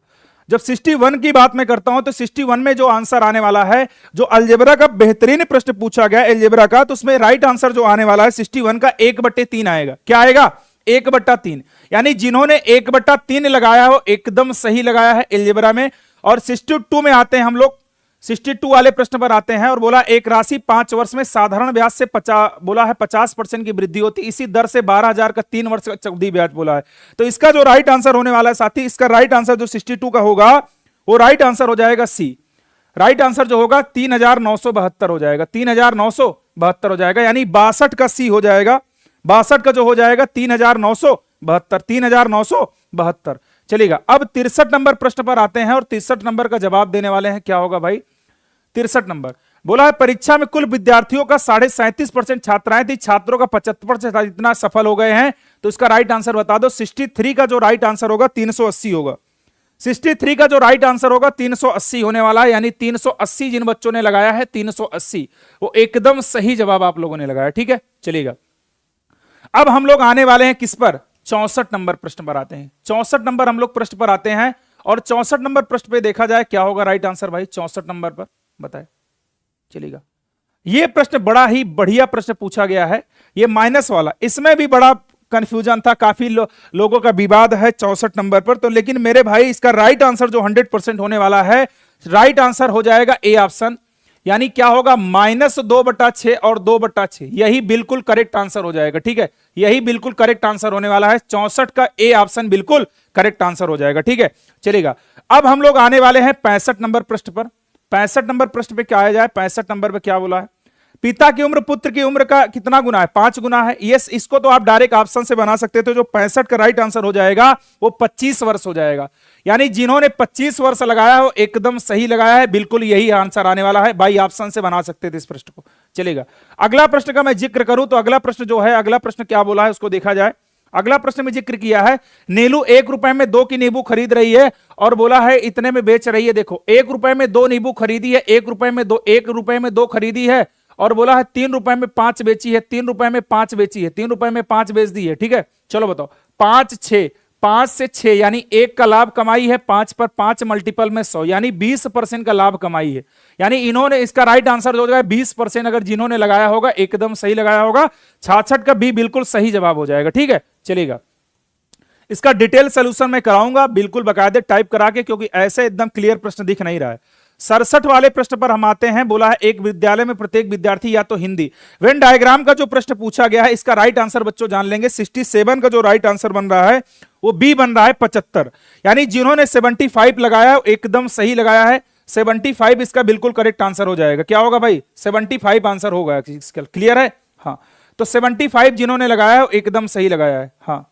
जब 61 की बात मैं करता हूं तो 61 में जो आंसर आने वाला है, जो अलजेब्रा का बेहतरीन प्रश्न पूछा गया अलजेब्रा का, तो उसमें राइट आंसर जो आने वाला है 61 का 1/3 आएगा। क्या आएगा? 1/3। यानी जिन्होंने 1/3 लगाया हो एकदम सही लगाया है अलजेब्रा में। और 62 में आते हैं हम लोग, 62 वाले प्रश्न पर आते हैं और बोला एक राशि 5 वर्ष में साधारण ब्याज से 50% की वृद्धि होती, इसी दर से 12,000 का 3 वर्ष का चक्रवृद्धि ब्याज बोला है। तो इसका जो राइट आंसर होने वाला है साथी, इसका राइट आंसर जो 62 का होगा वो राइट आंसर हो जाएगा सी। राइट आंसर जो होगा 3,972 हो जाएगा, 3,972 हो जाएगा, यानी 62 का सी हो जाएगा। 62 का जो हो जाएगा 3,972, 3,972। चलिएगा, अब 63 नंबर प्रश्न पर आते हैं और 63 नंबर का जवाब देने वाले हैं। क्या होगा भाई? 63 नंबर बोला है परीक्षा में कुल विद्यार्थियों का 37.5% छात्राएं थी, छात्रों का 75% इतना सफल हो गए हैं, तो इसका राइट आंसर बता दो। 63 का जो राइट आंसर होगा 380 होगा। 63 का जो राइट आंसर होगा 380 होने वाला है, यानी 380 जिन बच्चों ने लगाया है 380, वो एकदम सही जवाब आप लोगों ने लगाया। ठीक है, चलिएगा, अब हम लोग आने वाले हैं किस पर? 64 नंबर प्रश्न पर आते हैं। 64 नंबर हम लोग प्रश्न पर आते हैं और 64 नंबर प्रश्न पे देखा जाए क्या होगा राइट आंसर भाई 64 नंबर पर, बताए। चलिएगा, यह प्रश्न बड़ा ही बढ़िया प्रश्न पूछा गया है, ये माइनस वाला, इसमें भी बड़ा कंफ्यूजन था, काफी लोगों का विवाद है 64 नंबर पर। तो लेकिन मेरे भाई इसका राइट आंसर जो 100% होने वाला है, राइट आंसर हो जाएगा ए ऑप्शन, यानी क्या होगा -2/6 और 2/6, यही बिल्कुल करेक्ट आंसर हो जाएगा। ठीक है, यही बिल्कुल करेक्ट आंसर होने वाला है। 64 का ए ऑप्शन बिल्कुल करेक्ट आंसर हो जाएगा। ठीक है, चलेगा, अब हम लोग आने वाले हैं 65 नंबर प्रश्न पर। 65 नंबर प्रश्न पे क्या आया जाए? 65 नंबर पे क्या बोला है? पिता की उम्र पुत्र की उम्र का कितना गुना है? 5 गुना है। यस, इसको तो आप डायरेक्ट ऑप्शन से बना सकते थे। जो 65 का राइट आंसर हो जाएगा वो 25 वर्ष हो जाएगा, यानी जिन्होंने 25 वर्ष लगाया है वो एकदम सही लगाया है, बिल्कुल यही आंसर आने वाला है। बाई ऑप्शन से बना सकते थे इस प्रश्न को। चलेगा, अगला प्रश्न का मैं जिक्र करूं तो अगला प्रश्न जो है, अगला प्रश्न क्या बोला है उसको देखा जाए। अगला प्रश्न में जिक्र किया है नीलू 1 रुपए में 2 की नींबू खरीद रही है और बोला है इतने में बेच रही है। देखो, 1 रुपए में 2 नींबू खरीदी है, 1 रुपए में 2 खरीदी है और बोला है 3 रुपए में 5 बेची है, 3 रुपए में 5 बेची है, 3 रुपए में 5 बेच दी है। ठीक है, चलो बताओ, 5 से 6 यानी 1 का लाभ कमाई है, 5 पर 5 मल्टीपल में 100 यानी 20% का लाभ कमाई है। यानी इन्होंने, इसका राइट आंसर हो जाएगा 20%, अगर जिन्होंने लगाया होगा एकदम सही लगाया होगा। 66 का बी बिल्कुल सही जवाब हो जाएगा। ठीक है, चलेगा, इसका डिटेल सोल्यूशन मैं कराऊंगा बिल्कुल बकायदे टाइप करा के, क्योंकि ऐसे एकदम क्लियर प्रश्न दिख नहीं रहा है। 67 वाले प्रश्न पर हम आते हैं। बोला है एक विद्यालय में प्रत्येक विद्यार्थी या तो हिंदी, वेन डायग्राम का जो प्रश्न पूछा गया है इसका राइट आंसर बच्चों जान लेंगे। 67 का जो राइट आंसर बन रहा है वो बी बन रहा है 75, यानी जिन्होंने 75 लगाया एकदम सही लगाया है। 75 इसका बिल्कुल करेक्ट आंसर हो जाएगा। क्या होगा भाई? 75 आंसर होगा। क्लियर है? हाँ, तो 75 जिन्होंने लगाया है एकदम सही लगाया है। हाँ,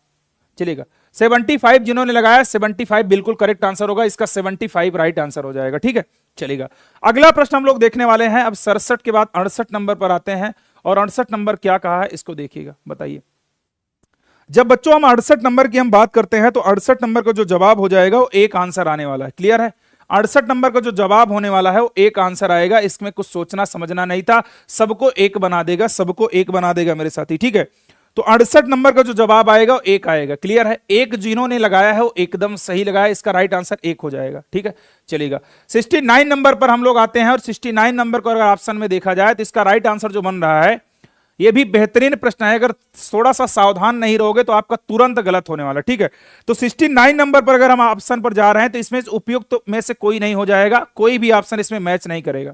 चलिएगा, 75 जिन्होंने लगाया 75 बिल्कुल करेक्ट आंसर होगा, इसका 75 राइट आंसर हो जाएगा। ठीक है, चलेगा, अगला प्रश्न हम लोग देखने वाले हैं। अब 67 के बाद 68 नंबर पर आते हैं और 68 नंबर क्या कहा है इसको देखिएगा, बताइए। जब बच्चों हम 68 नंबर की हम बात करते हैं तो 68 नंबर का जो जवाब हो जाएगा वो एक आंसर आने वाला है। क्लियर है? 68 नंबर का जो जवाब होने वाला है वो एक आंसर आएगा, इसमें कुछ सोचना समझना नहीं था, सबको एक बना देगा, सबको एक बना देगा मेरे साथी। ठीक है, तो 68 नंबर का जो जवाब आएगा वो एक आएगा। क्लियर है? एक जिन्होंने लगाया है वो एकदम सही लगाया, इसका राइट आंसर एक हो जाएगा। ठीक है, चलेगा, 69 नंबर पर हम लोग आते हैं और 69 नंबर को अगर ऑप्शन में देखा जाए तो इसका राइट आंसर जो बन रहा है, ये भी बेहतरीन प्रश्न है, अगर थोड़ा सा सावधान नहीं रहोगे तो आपका तुरंत गलत होने वाला। ठीक है, तो 69 नंबर पर अगर हम ऑप्शन पर जा रहे हैं तो इसमें उपयुक्त में से कोई नहीं हो जाएगा, कोई भी ऑप्शन इसमें मैच नहीं करेगा,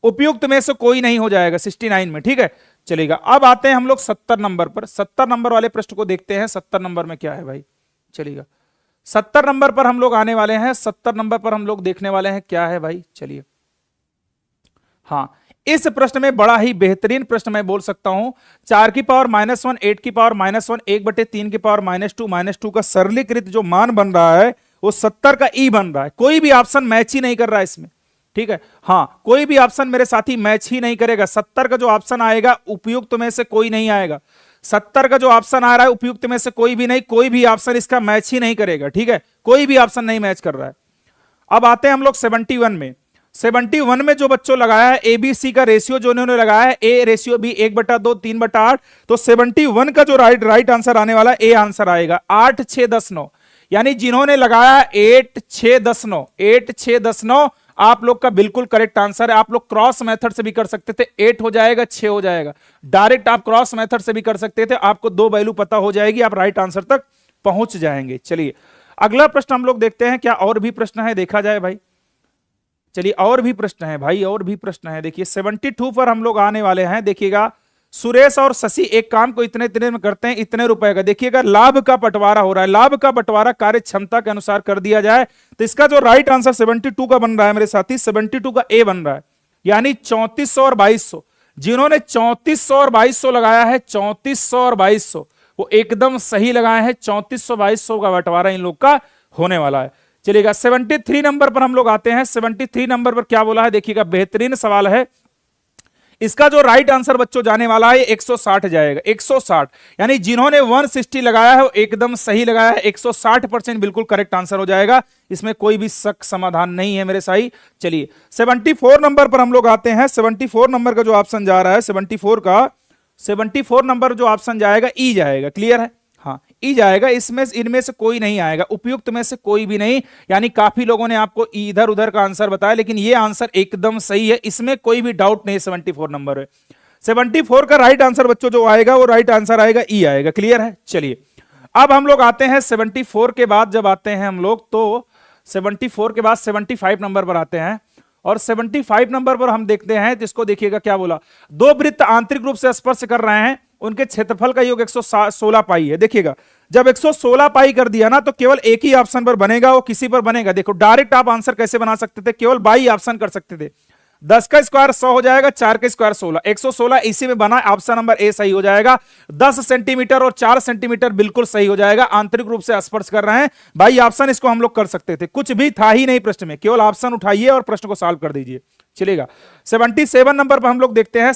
उपयुक्त में से कोई नहीं हो जाएगा 69 में। ठीक है, चलेगा, अब आते हैं हम लोग 70 नंबर पर। 70 नंबर वाले प्रश्न को देखते हैं। 70 नंबर में क्या है भाई? चलिएगा, 70 नंबर पर हम लोग आने वाले हैं। 70 नंबर पर हम लोग देखने वाले हैं क्या है भाई। चलिए, हाँ, इस प्रश्न में बड़ा ही बेहतरीन प्रश्न मैं बोल सकता हूं। 4 की पावर -1, 8 की पावर -1, 1/3 की पावर -2 का सरलीकृत जो मान बन रहा है वो 70 का ई बन रहा है। कोई भी ऑप्शन मैच ही नहीं कर रहा है इसमें। ठीक है, हाँ, कोई भी ऑप्शन मेरे साथी मैच ही नहीं करेगा। 70 का जो ऑप्शन आएगा उपयुक्त में से कोई नहीं आएगा। 70 का जो ऑप्शन आ रहा है उपयुक्त में से कोई भी नहीं, कोई भी ऑप्शन इसका मैच ही नहीं करेगा। ठीक है, कोई भी ऑप्शन नहीं मैच कर रहा है। अब आते हैं हम लोग 71 में। 71 में जो बच्चों लगाया है एबीसी का रेशियो जो इन्होंने लगाया है ए रेशियो बी 1/2 3/8, तो 71 का जो राइट आंसर आने वाला ए आंसर आएगा 8 6 10 9। यानी जिन्होंने लगाया 8 6 10 9, 8 6 10 9 आप लोग का बिल्कुल करेक्ट आंसर है। आप लोग क्रॉस मेथड से भी कर सकते थे, 8 हो जाएगा 6 हो जाएगा, डायरेक्ट आप क्रॉस मेथड से भी कर सकते थे, आपको दो वैल्यू पता हो जाएगी, आप राइट आंसर तक पहुंच जाएंगे। चलिए अगला प्रश्न हम लोग देखते हैं, क्या और भी प्रश्न है देखा जाए भाई। चलिए और भी प्रश्न है भाई, और भी प्रश्न है। देखिए 72 पर हम लोग आने वाले हैं। देखिएगा सुरेश और शशि एक काम को इतने इतने में करते हैं, इतने रुपए का। देखिएगा लाभ का बंटवारा हो रहा है, लाभ का बंटवारा कार्य क्षमता के अनुसार कर दिया जाए तो इसका जो राइट आंसर 72 का बन रहा है मेरे साथी, 72 का ए बन रहा है, यानी 3400 और 2200। जिन्होंने 3400 और 2200 लगाया है, 3400 और 2200 वो एकदम सही लगाए हैं। 3400 2200 का बंटवारा इन लोग का होने वाला है। चलिएगा 73 नंबर पर हम लोग आते हैं। 73 नंबर पर क्या बोला है देखिएगा, बेहतरीन सवाल है। इसका जो राइट आंसर बच्चों जाने वाला है 160 जाएगा, 160। यानी जिन्होंने 160 लगाया है वो एकदम सही लगाया है, 160% बिल्कुल करेक्ट आंसर हो जाएगा, इसमें कोई भी शक समाधान नहीं है मेरे साई। चलिए 74 नंबर पर हम लोग आते हैं। 74 नंबर का जो ऑप्शन जा रहा है, 74 नंबर जो ऑप्शन जाएगा ई जाएगा, क्लियर है, हाँ ई जाएगा। इसमें इनमें से कोई नहीं आएगा, उपयुक्त में से कोई भी नहीं। यानी काफी लोगों ने आपको इधर उधर का आंसर बताया, लेकिन ये आंसर एकदम सही है, इसमें कोई भी डाउट नहीं। 74 नंबर है, 74 का राइट आंसर बच्चों जो आएगा वो राइट आंसर आएगा ई आएगा, क्लियर है। चलिए अब हम लोग आते हैं 74 के बाद, जब आते हैं हम लोग तो 74 के बाद 75 नंबर पर आते हैं। और 75 नंबर पर हम देखते हैं जिसको देखिएगा क्या बोला, दो वृत्त आंतरिक रूप से स्पर्श कर रहे हैं, उनके क्षेत्रफल का योग 116 पाई है। देखिएगा जब 116 पाई कर दिया ना तो केवल एक ही ऑप्शन पर बनेगा, वो किसी पर बनेगा। देखो डायरेक्ट आप आंसर कैसे बना सकते थे, केवल बाई ऑप्शन कर सकते थे। 10 का स्क्वायर 100 हो जाएगा, 4 का स्क्वायर 16, 116 इसी में बना, ऑप्शन नंबर ए सही हो जाएगा। 10 सेंटीमीटर और 4 सेंटीमीटर बिल्कुल सही हो जाएगा, आंतरिक रूप से स्पर्श कर रहे हैं। भाई ऑप्शन इसको हम लोग कर सकते थे, कुछ भी था ही नहीं प्रश्न में, केवल ऑप्शन उठाइए और प्रश्न को सॉल्व कर दीजिए। चलेगा 77 नंबर पर हम लोग देखते हैं।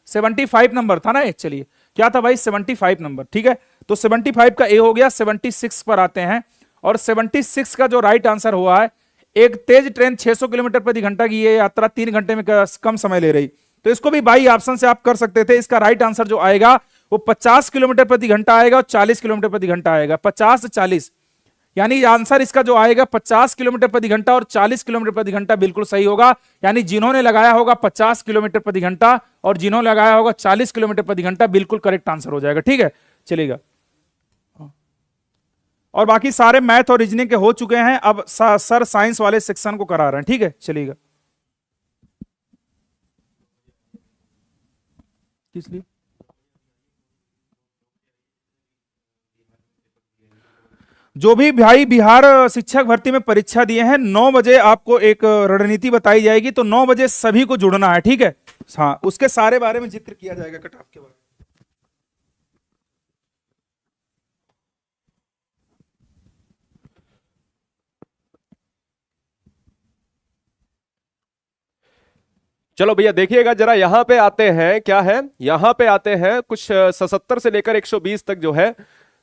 75 नंबर था ना ये, चलिए क्या था भाई 75 नंबर, ठीक है। तो 75 का ए हो गया। 76 पर आते हैं और 76 का जो राइट आंसर हुआ है, एक तेज ट्रेन 600 किलोमीटर प्रति घंटा की ये यात्रा 3 घंटे में कम समय ले रही, तो इसको भी बाई ऑप्शन से आप कर सकते थे। इसका राइट आंसर जो आएगा वो 50 किलोमीटर प्रति घंटा आएगा और 40 किलोमीटर प्रति घंटा आएगा, 50 40, यानी आंसर इसका जो आएगा 50 किलोमीटर प्रति घंटा और 40 किलोमीटर प्रति घंटा बिल्कुल सही होगा। यानी जिन्होंने लगाया होगा 50 किलोमीटर प्रति घंटा और जिन्होंने लगाया होगा 40 किलोमीटर प्रति घंटा बिल्कुल करेक्ट आंसर हो जाएगा, ठीक है। चलेगा और बाकी सारे मैथ और रीजनिंग के हो चुके हैं, अब सर साइंस वाले सेक्शन को करा रहे हैं, ठीक है। चलिएगा किस लिए जो भी भाई बिहार शिक्षक भर्ती में परीक्षा दिए हैं 9 बजे आपको एक रणनीति बताई जाएगी, तो 9 बजे सभी को जुड़ना है, ठीक है। हाँ उसके सारे बारे में जिक्र किया जाएगा, कट ऑफ के बारे में। चलो भैया देखिएगा जरा, यहां पे आते हैं, क्या है यहां पे आते हैं कुछ 77 से लेकर 120 तक जो है,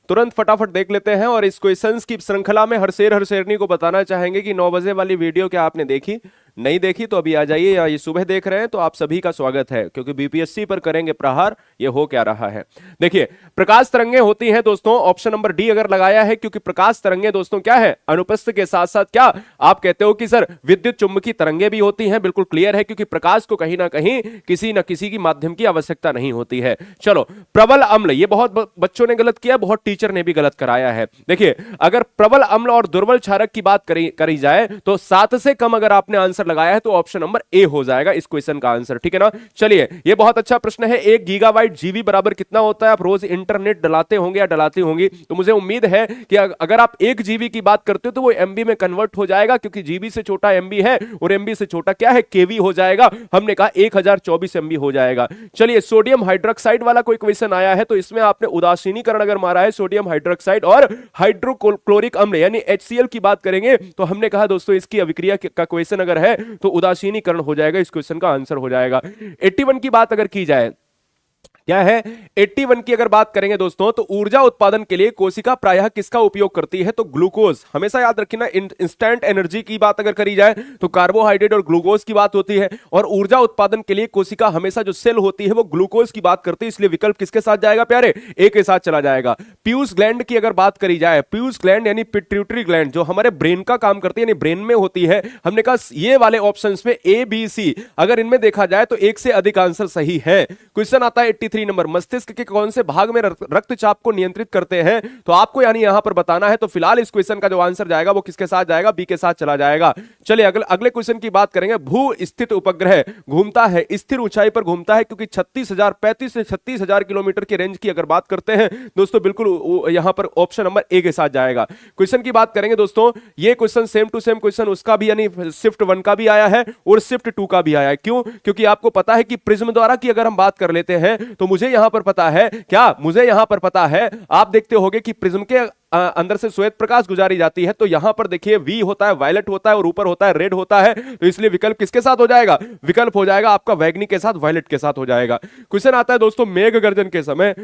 तुरंत फटाफट देख लेते हैं। और इस क्वेश्चंस की श्रृंखला में हर शेरनी को बताना चाहेंगे कि 9 बजे वाली वीडियो क्या आपने देखी, नहीं देखी तो अभी आ जाइए, या ये सुबह देख रहे हैं तो आप सभी का स्वागत है, क्योंकि बीपीएससी पर करेंगे प्रहार। ये हो क्या रहा है, देखिए प्रकाश तरंगे होती हैं दोस्तों, ऑप्शन नंबर डी अगर लगाया है, क्योंकि प्रकाश तरंगे दोस्तों क्या है, अनुपस्थित के साथ साथ क्या आप कहते हो कि सर विद्युत चुंबकीय तरंगे भी होती हैं, बिल्कुल क्लियर है, क्योंकि प्रकाश को कहीं ना कहीं किसी न किसी की माध्यम की आवश्यकता नहीं होती है। चलो प्रबल अम्ल, ये बहुत बच्चों ने गलत किया, बहुत टीचर ने भी गलत कराया है। देखिए अगर प्रबल अम्ल और दुर्बल क्षारक की बात करी जाए तो 7 से कम अगर आपने आंसर लगाया है तो ऑप्शन नंबर ए हो जाएगा इस क्वेश्चन का आंसर, ठीक है ना। चलिए ये बहुत अच्छा प्रश्न है, 1 गीगाबाइट जीबी बराबर कितना होता है, आप रोज इंटरनेट डलाते होंगे या डलाती होंगी, तो मुझे उम्मीद है कि अगर आप 1 जीबी की बात करते हो तो वो एमबी में कन्वर्ट हो जाएगा, क्योंकि जीबी से छोटा एमबी है और एमबी से छोटा क्या है, केवी हो जाएगा। हमने कहा 1024 एमबी हो जाएगा। चलिए सोडियम हाइड्रोक्साइड वाला कोई क्वेश्चन आया है, तो इसमें आपने उदासीनीकरण अगर मारा है सोडियम हाइड्रोक्साइड और हाइड्रोक्लोरिक अम्ल यानी HCl की बात करेंगे, तो हमने कहा दोस्तों इसकी अभिक्रिया का क्वेश्चन अगर है तो उदासीनीकरण हो जाएगा, इस क्वेश्चन का आंसर हो जाएगा। 81 की बात अगर की जाए क्या है 81 की अगर बात करेंगे दोस्तों, तो ऊर्जा उत्पादन के लिए कोशिका प्रायः किसका उपयोग करती है? तो ग्लूकोज। हमेशा याद रखना, इंस्टेंट एनर्जी की बात अगर करी जाए तो कार्बोहाइड्रेट और ग्लूकोज की बात होती है, और ऊर्जा उत्पादन के लिए कोशिका हमेशा जो सेल होती है वो ग्लूकोज की बात करती है, इसलिए विकल्प किसके साथ जाएगा प्यारे? ए के साथ चला जाएगा। पीयूष ग्लैंड की अगर बात करी जाए, पीयूष ग्लैंड यानी पिट्यूटरी ग्लैंड जो हमारे ब्रेन का काम करती है, यानी ब्रेन में होती है, हमने कहा ये वाले ऑप्शंस में ए बी सी अगर इनमें देखा जाए तो एक से अधिक आंसर सही है। क्वेश्चन आता है 83 नंबर, मस्तिष्क के कौन से भाग में रक्तचाप को नियंत्रित करते हैं? तो आपको यानी यहां पर बताना है। तो फिलहाल इस क्वेश्चन का जो आंसर जाएगा वो किसके साथ जाएगा? बी के साथ चला जाएगा। चलिए अगले क्वेश्चन की बात करेंगे। भू स्थित उपग्रह घूमता है, स्थिर ऊंचाई पर घूमता है, क्योंकि 35 से 36,000 किलोमीटर की रेंज की अगर बात करते हैं दोस्तों, बिल्कुल यहां पर ऑप्शन नंबर ए के साथ जाएगा। क्वेश्चन की बात करेंगे दोस्तों, ये question same to same question उसका भी यानी शिफ्ट 1 का भी आया है और शिफ्ट 2 का भी आया है। क्यों? क्योंकि आपको पता है कि प्रिज्म द्वारा की अगर हम बात कर लेते हैं तो मुझे यहां पर पता है, क्या मुझे यहां पर पता है, आप देखते होंगे कि प्रिज्म के अंदर से श्वेत प्रकाश गुजारी जाती है, तो यहां पर देखिए वी होता है, वायलेट होता है और ऊपर होता है रेड होता है, तो इसलिए विकल्प किसके साथ हो जाएगा? विकल्प हो जाएगा आपका वैगनी के साथ, वायलेट के साथ हो जाएगा। क्वेश्चन आता है दोस्तों, मेघ गर्जन के समय,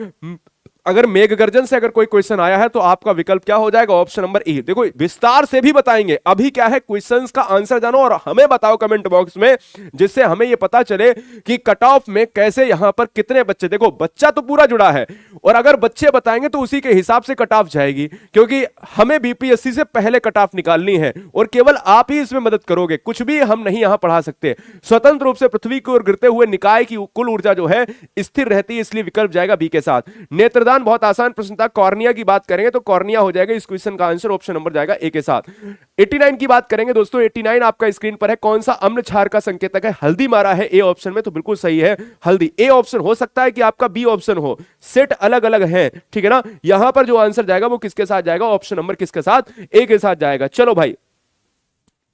अगर मेघ गर्जन से अगर कोई क्वेश्चन आया है तो आपका विकल्प क्या हो जाएगा? Option number A. देखो विस्तार से भी बताएंगे, अभी क्या है क्वेश्चंस का आंसर जानो और हमें बताओ कमेंट बॉक्स में, जिससे हमें यह पता चले कि कट ऑफ में कैसे यहां पर कितने बच्चे, देखो बच्चा तो पूरा जुड़ा है और अगर बच्चे बताएंगे तो उसी के हिसाब से कट ऑफ जाएगी, क्योंकि हमें बीपीएससी से पहले कट ऑफ निकालनी है और केवल आप ही इसमें मदद करोगे, कुछ भी हम नहीं यहां पढ़ा सकते। स्वतंत्र रूप से पृथ्वी की ओर गिरते हुए निकाय की कुल ऊर्जा जो है स्थिर रहती है, इसलिए विकल्प जाएगा बी के साथ। नेत्रदान बहुत आसान प्रश्न था। कॉर्निया की बात करेंगे तो कॉर्निया हो जाएगा इस क्वेश्चन का आंसर, ऑप्शन नंबर जाएगा ए के साथ। 89 की बात करेंगे दोस्तों, 89 आपका स्क्रीन पर है, कौन सा अम्ल क्षार का संकेतक है? हल्दी मारा है ए ऑप्शन में, तो बिल्कुल सही है हल्दी। ए ऑप्शन हो सकता है कि आपका बी ऑप्शन हो, सेट अलग अलग है, ठीक है ना। यहां पर जो आंसर जाएगा वो किसके साथ जाएगा? ऑप्शन नंबर किसके साथ? ए के साथ जाएगा। चलो भाई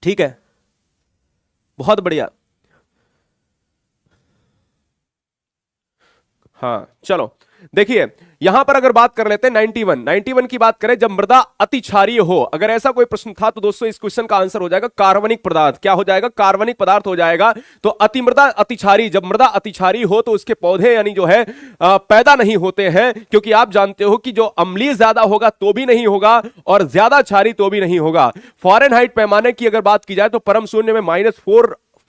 ठीक है, बहुत बढ़िया। हाँ चलो देखिए, यहां पर अगर बात कर लेते हैं 91 की बात करें, जब मृदा अति क्षारीय हो, अगर ऐसा कोई प्रश्न था तो दोस्तों इस क्वेश्चन का आंसर हो जाएगा कार्बनिक पदार्थ। क्या हो जाएगा? कार्बनिक पदार्थ हो जाएगा। तो अति मृदा अति क्षारीय, जब मृदा अति क्षारीय हो तो उसके पौधे यानी जो है पैदा नहीं होते हैं, क्योंकि आप जानते हो कि जो अम्लीय ज्यादा होगा तो भी नहीं होगा और ज्यादा क्षारीय तो भी नहीं होगा। फ़ारेनहाइट पैमाने की अगर बात की जाए तो परम शून्य में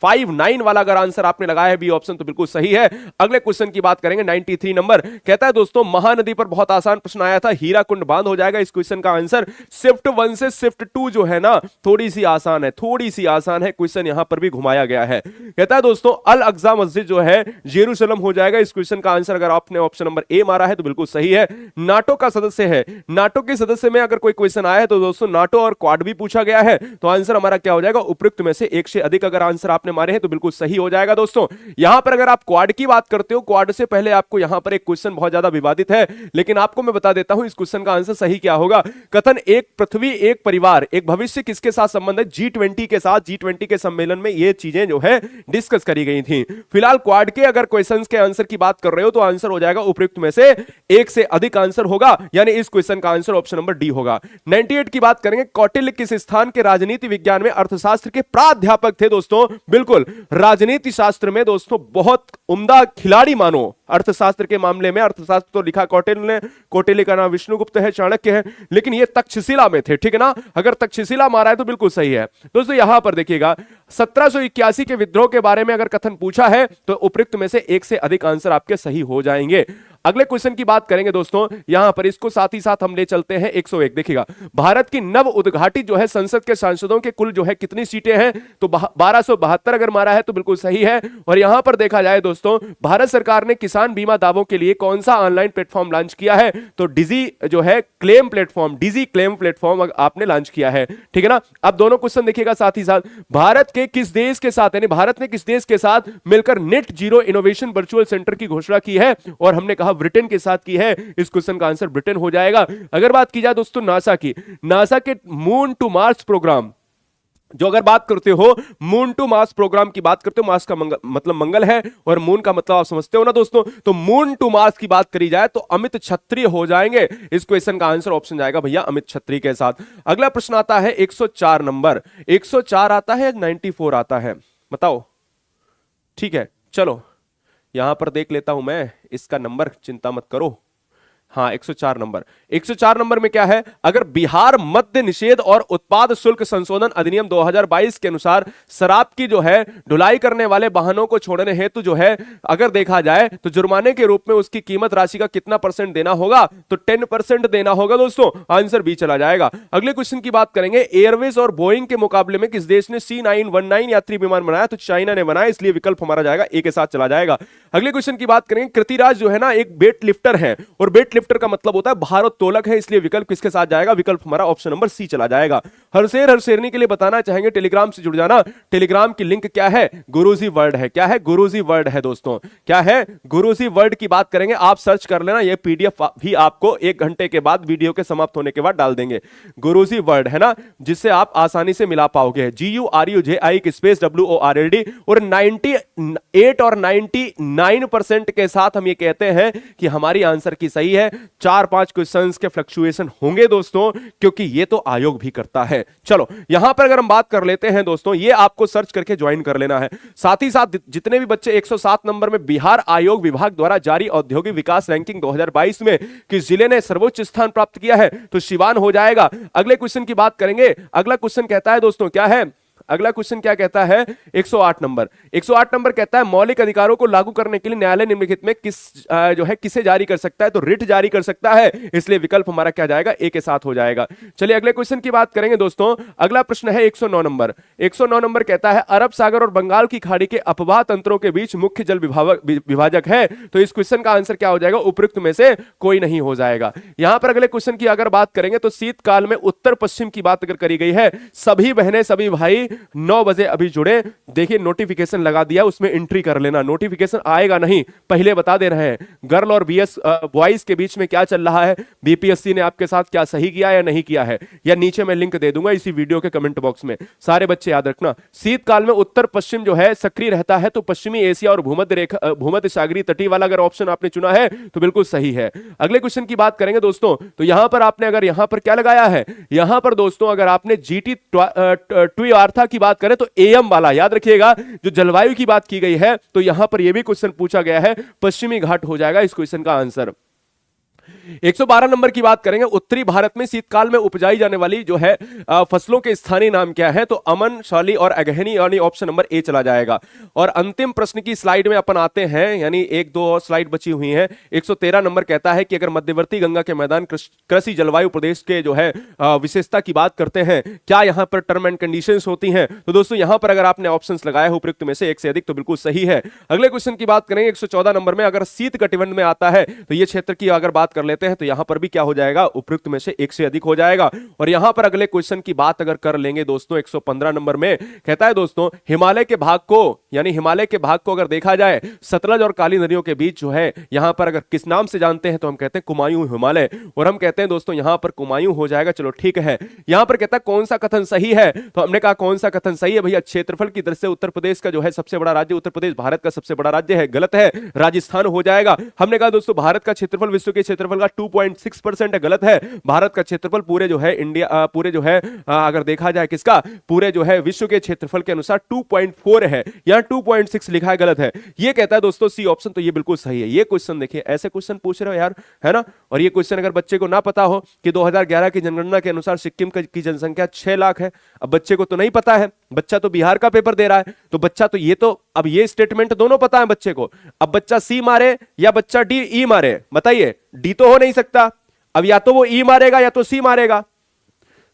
-459 वाला अगर आंसर आपने लगाया है बी ऑप्शन, तो बिल्कुल सही है। अगले क्वेश्चन की बात करेंगे 93 नंबर, कहता है दोस्तों महानदी पर बहुत आसान प्रश्न आया था, हीराकुंड बांध हो जाएगा इस क्वेश्चन का आंसर। शिफ्ट 1 से शिफ्ट 2 जो है ना थोड़ी सी आसान है, थोड़ी सी आसान है, क्वेश्चन यहां पर भी घुमाया गया है। कहता है दोस्तों अल अक्सा मस्जिद जो है जेरूशलम हो जाएगा इस क्वेश्चन का आंसर, अगर आपने ऑप्शन नंबर ए मारा है तो बिल्कुल सही है। नाटो का सदस्य है, नाटो के सदस्य में अगर कोई क्वेश्चन आया है तो दोस्तों नाटो और क्वाड भी पूछा गया है, तो आंसर हमारा क्या हो जाएगा? उपयुक्त में से एक से अधिक अगर आंसर आपने मारे हैं तो बिल्कुल सही हो जाएगा। दोस्तों यहां पर अगर आप क्वाड की बात करते हो, क्वाड से पहले आपको यहां पर एक क्वेश्चन बहुत ज्यादा विवादित है, लेकिन आपको मैं बता देता हूं इस क्वेश्चन का आंसर सही क्या होगा। कथन एक पृथ्वी एक परिवार एक भविष्य किसके साथ संबंध है? G20 के साथ। G20 के सम्मेलन में ये चीजें जो है डिस्कस करी गई थी। फिलहाल क्वाड के अगर क्वेश्चंस के आंसर की बात कर रहे हो तो आंसर हो जाएगा उपयुक्त में से एक से अधिक आंसर होगा, यानी इस क्वेश्चन का आंसर ऑप्शन नंबर डी होगा। 98 की बात करेंगे, कौटिल्य किस स्थान के राजनीति विज्ञान में अर्थशास्त्र के प्राध्यापक थे? दोस्तों बिल्कुल राजनीति शास्त्र में दोस्तों बहुत उम्दा खिलाड़ी मानो, अर्थशास्त्र के मामले में। अर्थशास्त्र तो लिखा कौटिल्य ने, कौटिल्य का नाम विष्णुगुप्त है, चाणक्य है, लेकिन ये तक्षशिला में थे, ठीक है ना। अगर तक्षशिला मारा है तो बिल्कुल सही है। दोस्तों यहां पर देखिएगा 1781 के विद्रोह के बारे में अगर कथन पूछा है तो उपयुक्त में से एक से अधिक आंसर आपके सही हो जाएंगे। अगले क्वेश्चन की बात करेंगे दोस्तों, यहां पर इसको साथ ही साथ हम ले चलते हैं 101। देखिएगा भारत की नव उद्घाटित जो है संसद के सांसदों के कुल जो है कितनी सीटें हैं? तो 1272 अगर मारा है तो बिल्कुल सही है। और यहां पर देखा जाए दोस्तों, भारत सरकार ने किसान बीमा दावों के लिए कौन सा ऑनलाइन प्लेटफॉर्म लॉन्च किया है? तो डिजी जो है क्लेम प्लेटफॉर्म, डिजी क्लेम प्लेटफॉर्म आपने लॉन्च किया है, ठीक है ना। अब दोनों क्वेश्चन देखिएगा साथ ही साथ, भारत के किस देश के साथ, यानी भारत ने किस देश के साथ मिलकर net zero innovation virtual centre की घोषणा की है? और हमने कहा ब्रिटेन के साथ की है, इस क्वेश्चन का आंसर ब्रिटेन हो जाएगा। अगर बात की जाए दोस्तों नासा की, नासा के मून टू मार्स प्रोग्राम जो अगर बात करते हो, मून टू मार्स प्रोग्राम की बात करते हो, मार्स का मतलब मंगल है और मून का मतलब आप समझते हो ना दोस्तों, तो मून टू मार्स की बात करी जाए तो अमित छत्री हो जाएंगे। इस क्वेश्चन का आंसर ऑप्शन जाएगा भैया अमित छत्री के साथ। अगला प्रश्न आता है 104 नंबर, 104 आता है 94 आता है, बताओ। ठीक है चलो यहां पर देख लेता हूं मैं इसका नंबर, चिंता मत करो। हाँ 104 नंबर। 104 नंबर में क्या है, अगर बिहार मद्य निषेध और उत्पाद शुल्क संशोधन अधिनियम 2022 के अनुसार शराब की जो है ढुलाई करने वाले वाहनों को छोड़ने हेतु जो है अगर देखा जाए तो जुर्माने के रूप में उसकी कीमत राशि का कितना परसेंट देना होगा, तो 10% देना होगा दोस्तों। आंसर बी चला जाएगा। अगले क्वेश्चन की बात करेंगे, एयरवेज और बोइंग के मुकाबले में किस देश ने C919 यात्री विमान बनाया, तो चाइना ने बनाया, इसलिए विकल्प हमारा जाएगा ए के साथ चला जाएगा। अगले क्वेश्चन की बात करेंगे, कृतिराज जो है ना एक वेट लिफ्टर है, और वेट लिफ्टर का मतलब होता है भारोत्तोलक है, इसलिए विकल्प किसके साथ जाएगा, विकल्प हमारा ऑप्शन नंबर सी चला जाएगा। हरशेर हरशेरनी के लिए बताना चाहेंगे टेलीग्राम से जुड़ जाना। टेलीग्राम की लिंक क्या है, गुरुजी वर्ल्ड है। क्या है, गुरुजी वर्ल्ड है दोस्तों, क्या है, गुरुजी वर्ल्ड की बात करेंगे, आप सर्च कर लेना, ये पीडीएफ भी आपको 1 घंटे के बाद वीडियो के समाप्त होने के बाद डाल देंगे। गुरुजी वर्ल्ड है ना, जिससे आप आसानी से मिला पाओगे, GURUJI स्पेस WORLD। और 98 और 99% के साथ हम ये कहते हैं कि हमारी आंसर की सही है। 4-5 क्वेश्चंस के फ्लक्चुएशन होंगे दोस्तों, क्योंकि ये तो आयोग भी करता है। चलो यहां पर अगर हम बात कर लेते हैं दोस्तों, ये आपको सर्च करके ज्वाइन कर लेना है। साथ ही साथ जितने भी बच्चे 107 नंबर में बिहार आयोग विभाग द्वारा जारी औद्योगिक विकास रैंकिंग 2022 में किस जिले ने सर्वोच्च स्थान प्राप्त किया है, तो सिवान हो जाएगा। अगले क्वेश्चन की बात करेंगे। अगला क्वेश्चन कहता है दोस्तों, क्या है अगला क्वेश्चन, क्या कहता है, 108 नंबर। 108 नंबर कहता है मौलिक अधिकारों को लागू करने के लिए न्यायालय निम्नलिखित में जो है किसे जारी कर सकता है, तो रिट जारी कर सकता है, इसलिए विकल्प हमारा क्या जाएगा, ए के साथ हो जाएगा। चलिए अगले क्वेश्चन की बात करेंगे दोस्तों। अगला प्रश्न है 109 नंबर। 109 नंबर कहता है अरब सागर और बंगाल की खाड़ी के अपवाह तंत्रों के बीच मुख्य जल विभाजक है, तो इस क्वेश्चन का आंसर क्या हो जाएगा, उपयुक्त में से कोई नहीं हो जाएगा। यहां पर अगले क्वेश्चन की अगर बात करेंगे तो शीतकाल में उत्तर पश्चिम की बात अगर करी गई है, सभी बहनें सभी भाई 9 बजे अभी जुड़े, देखिए नोटिफिकेशन लगा दिया, उसमें एंट्री कर लेना, नोटिफिकेशन आएगा नहीं, पहले बता दे रहे हैं। गर्ल और बॉयज के बीच में क्या चल रहा है, बीपीएससी ने आपके साथ क्या सही किया या नहीं किया है, या नीचे मैं लिंक दे दूंगा इसी वीडियो के कमेंट बॉक्स में। सारे बच्चे याद रखना, शीतकाल में उत्तर पश्चिम जो है सक्रिय रहता है, तो पश्चिमी एशिया और भूमध्य सागरीय तटीय वाला अगर ऑप्शन आपने चुना है तो बिल्कुल सही है। अगले क्वेश्चन की बात करेंगे दोस्तों, तो यहां पर आपने अगर यहां पर क्या लगाया है, यहां पर दोस्तों अगर आपने जीटी ट्विआर्था की बात करें तो एएम वाला याद रखिएगा। जो जलवायु की बात की गई है तो यहां पर यह भी क्वेश्चन पूछा गया है, पश्चिमी घाट हो जाएगा इस क्वेश्चन का आंसर। 112 नंबर की बात करेंगे, उत्तरी भारत में शीतकाल में उपजाई जाने वाली जो है फसलों के स्थानीय नाम क्या है, तो अमन, शाली और अगहनी, यानी ऑप्शन नंबर ए चला जाएगा। और अंतिम प्रश्न की स्लाइड में अपन आते हैं, यानी 1-2 और स्लाइड बची हुई हैं। 113 नंबर कहता है कि अगर मध्यवर्ती गंगा के मैदान कृषि जलवायु प्रदेश के जो है विशेषता की बात करते हैं, क्या यहां पर टर्म एंड कंडीशंस होती हैं, तो दोस्तों यहां पर अगर आपने ऑप्शंस लगाए उपयुक्त में से एक से अधिक, तो बिल्कुल सही है। अगले क्वेश्चन की बात करेंगे 114 नंबर में, अगर शीत कटिबंध में आता है तो ये क्षेत्र की अगर बात कर लेते हैं तो यहां पर भी क्या हो जाएगा, उपयुक्त में से एक से अधिक हो जाएगा। और यहां पर अगले क्वेश्चन की बात अगर कर लेंगे दोस्तों 115 नंबर में, कहता है दोस्तों हिमालय के भाग को, यानी हिमालय के भाग को अगर देखा जाए सतलज और काली नदियों के बीच जो है, यहां पर अगर किस नाम से जानते हैं तो हम कहते हैं कुमायूं हिमालय, और हम कहते हैं दोस्तों यहां पर कुमायूं हो जाएगा। चलो ठीक है, यहां पर कहता है कौन सा कथन सही है, तो हमने कहा कौन सा कथन सही है भैया, क्षेत्रफल की दृष्टि से उत्तर प्रदेश का जो है सबसे बड़ा राज्य, उत्तर प्रदेश भारत का सबसे बड़ा राज्य है, गलत है, राजस्थान हो जाएगा। हमने कहा दोस्तों भारत का क्षेत्रफल विश्व के क्षेत्रफल का 2.6% है, गलत है, भारत का क्षेत्रफल पूरे जो है इंडिया पूरे जो है अगर देखा जाए किसका, पूरे जो है विश्व के क्षेत्रफल के अनुसार 2.4 है, यहां 2.6 लिखा है, गलत है। ये कहता है दोस्तों सी ऑप्शन, तो ये बिल्कुल सही है। ये क्वेश्चन देखिए, ऐसे क्वेश्चन पूछ रहे हो यार, है ना। और ये क्वेश्चन अगर बच्चे को ना पता हो कि 2011 की जनगणना के अनुसार सिक्किम की जनसंख्या 6 लाख है, अब बच्चे को तो नहीं पता है, बच्चा तो बिहार का पेपर दे रहा है, तो बच्चा तो ये तो अब ये स्टेटमेंट दोनों पता है बच्चे को, अब बच्चा सी मारे या बच्चा डी ई मारे, बताइए, डी तो हो नहीं सकता, अब या तो वो ई मारेगा या तो सी मारेगा,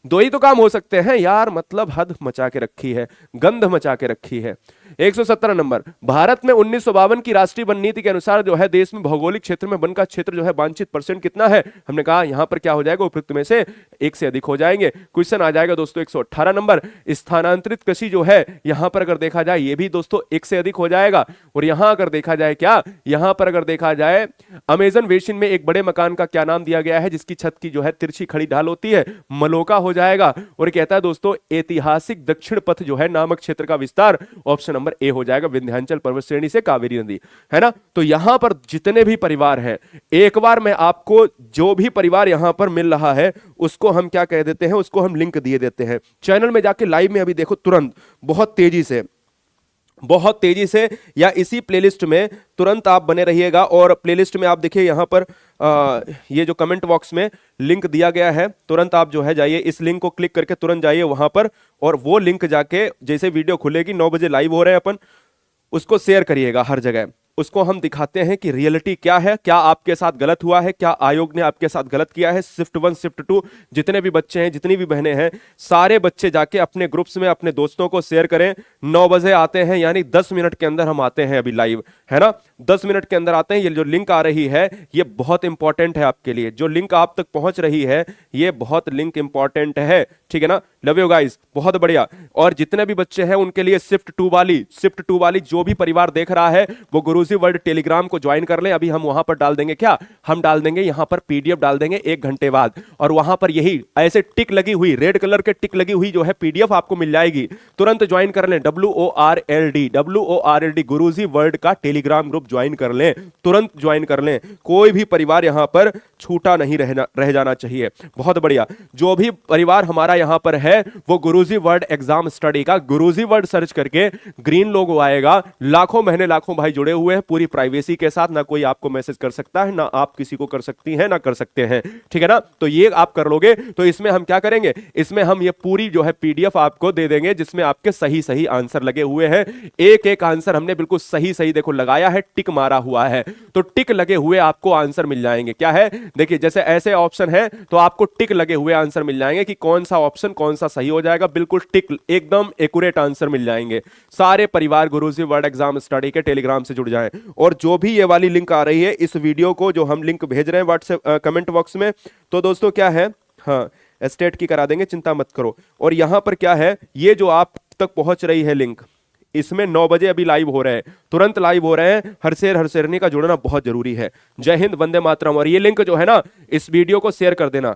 दो ही तो काम हो सकते हैं यार, मतलब हद मचा के रखी है, गंध मचा के रखी है। 117 नंबर, भारत में 1952 की राष्ट्रीय वन नीति के अनुसार जो है देश में भौगोलिक क्षेत्र में वन का क्षेत्र जो है वांछित परसेंट कितना है, हमने कहा यहां पर क्या हो जाएगा, उपयुक्त में से एक से अधिक हो जाएंगे। क्वेश्चन आ जाएगा दोस्तों 118 नंबर, स्थानांतरित कृषि जो है यहां पर अगर देखा जाए ये भी दोस्तों एक से अधिक हो जाएगा। और यहां अगर देखा जाए क्या, यहां पर अगर देखा जाए अमेजन बेसिन में एक बड़े मकान का क्या नाम दिया गया है जिसकी छत की जो है तिरछी खड़ी ढाल होती है, मलोका हो जाएगा। और कहता है दोस्तों ऐतिहासिक दक्षिण पथ जो है नामक क्षेत्र का विस्तार, ऑप्शन नंबर ए हो जाएगा, विंध्याचल पर्वत श्रेणी से कावेरी नदी, है ना। तो यहां पर जितने भी परिवार हैं, एक बार मैं आपको जो भी परिवार यहां पर मिल रहा है उसको हम क्या कह देते हैं, उसको हम लिंक दिए देते हैं, चैनल में जाके लाइव में अभी देखो तुरंत बहुत तेजी से, बहुत तेजी से, या इसी प्लेलिस्ट में तुरंत आप बने रहिएगा। और प्लेलिस्ट में आप देखिए यहां पर ये जो कमेंट बॉक्स में लिंक दिया गया है, तुरंत आप जो है जाइए, इस लिंक को क्लिक करके तुरंत जाइए वहां पर, और वो लिंक जाके जैसे वीडियो खुलेगी 9 बजे लाइव हो रहे हैं अपन, उसको शेयर करिएगा हर जगह। उसको हम दिखाते हैं कि रियलिटी क्या है, क्या आपके साथ गलत हुआ है, क्या आयोग ने आपके साथ गलत किया है। शिफ्ट 1 शिफ्ट 2 जितने भी बच्चे हैं, जितनी भी बहनें हैं, सारे बच्चे जाके अपने ग्रुप्स में अपने दोस्तों को शेयर करें। 9 बजे आते हैं, यानी 10 मिनट के अंदर हम आते हैं अभी लाइव, है ना, 10 मिनट के अंदर आते हैं। ये जो लिंक आ रही है ये बहुत इंपॉर्टेंट है आपके लिए, जो लिंक आप तक पहुंच रही है ये बहुत लिंक इंपॉर्टेंट है, ठीक है ना। लव यू गाइस, बहुत बढ़िया। और जितने भी बच्चे हैं उनके लिए शिफ्ट 2 वाली जो भी परिवार देख रहा है वो गुरुजी वर्ल्ड टेलीग्राम को ज्वाइन कर ले। अभी हम वहां पर डाल देंगे, क्या हम डाल देंगे यहां पर पीडीएफ डाल देंगे 1 घंटे बाद, और वहां पर यही ऐसे टिक लगी हुई, रेड कलर के टिक लगी हुई जो है पीडीएफ आपको मिल जाएगी। तुरंत ज्वाइन कर लें, WORLD गुरुजी वर्ल्ड का टेलीग्राम ग्रुप ज्वाइन कर लें, तुरंत ज्वाइन कर लें। कोई भी परिवार यहां पर छूटा नहीं रह जाना चाहिए। बहुत बढ़िया। जो भी परिवार हमारा यहां पर है वो गुरुजी वर्ल्ड एग्जाम स्टडी का गुरुजी वर्ल्ड सर्च करके ग्रीन लोगो आएगा, लाखों महीने लाखों भाई जुड़े हुए हैं पूरी प्राइवेसी के साथ, ना कोई आपको मैसेज कर सकता है, ना आप किसी को कर सकती हैं, ना कर सकते हैं, ठीक है ना। तो ये आप कर लोगे तो इसमें हम क्या करेंगे, इसमें हम ये पूरी जो है पीडीएफ आपको दे देंगे जिसमें आपके सही सही आंसर लगे हुए हैं। एक एक आंसर हमने बिल्कुल सही सही देखो लगाया है, टिक मारा हुआ है, तो टिक लगे हुए आपको आंसर मिल जाएंगे। क्या है, देखिए जैसे ऐसे ऑप्शन है तो आपको टिक लगे हुए आंसर मिल जाएंगे कि कौन सा ऑप्शन कौन सा सही हो जाएगा, बिल्कुल टिक एकदम एक्यूरेट आंसर मिल जाएंगे। सारे परिवार गुरुजी वर्ल्ड एग्जाम स्टडी के टेलीग्राम से जुड़ जाएं। और जो भी ये वाली लिंक आ रही है इस वीडियो को जो हम लिंक भेज रहे हैं व्हाट्सएप कमेंट बॉक्स में, तो दोस्तों क्या है, हाँ स्टेट की करा देंगे, चिंता मत करो। और यहां पर क्या है, ये जो आप तक पहुंच रही है लिंक, इसमें 9 बजे अभी लाइव हो रहे हैं, तुरंत लाइव हो रहे हैं। हर शेरनी का जुड़ना बहुत जरूरी है। जय हिंद, वंदे मातरम। और ये लिंक जो है ना, इस वीडियो को शेयर कर देना,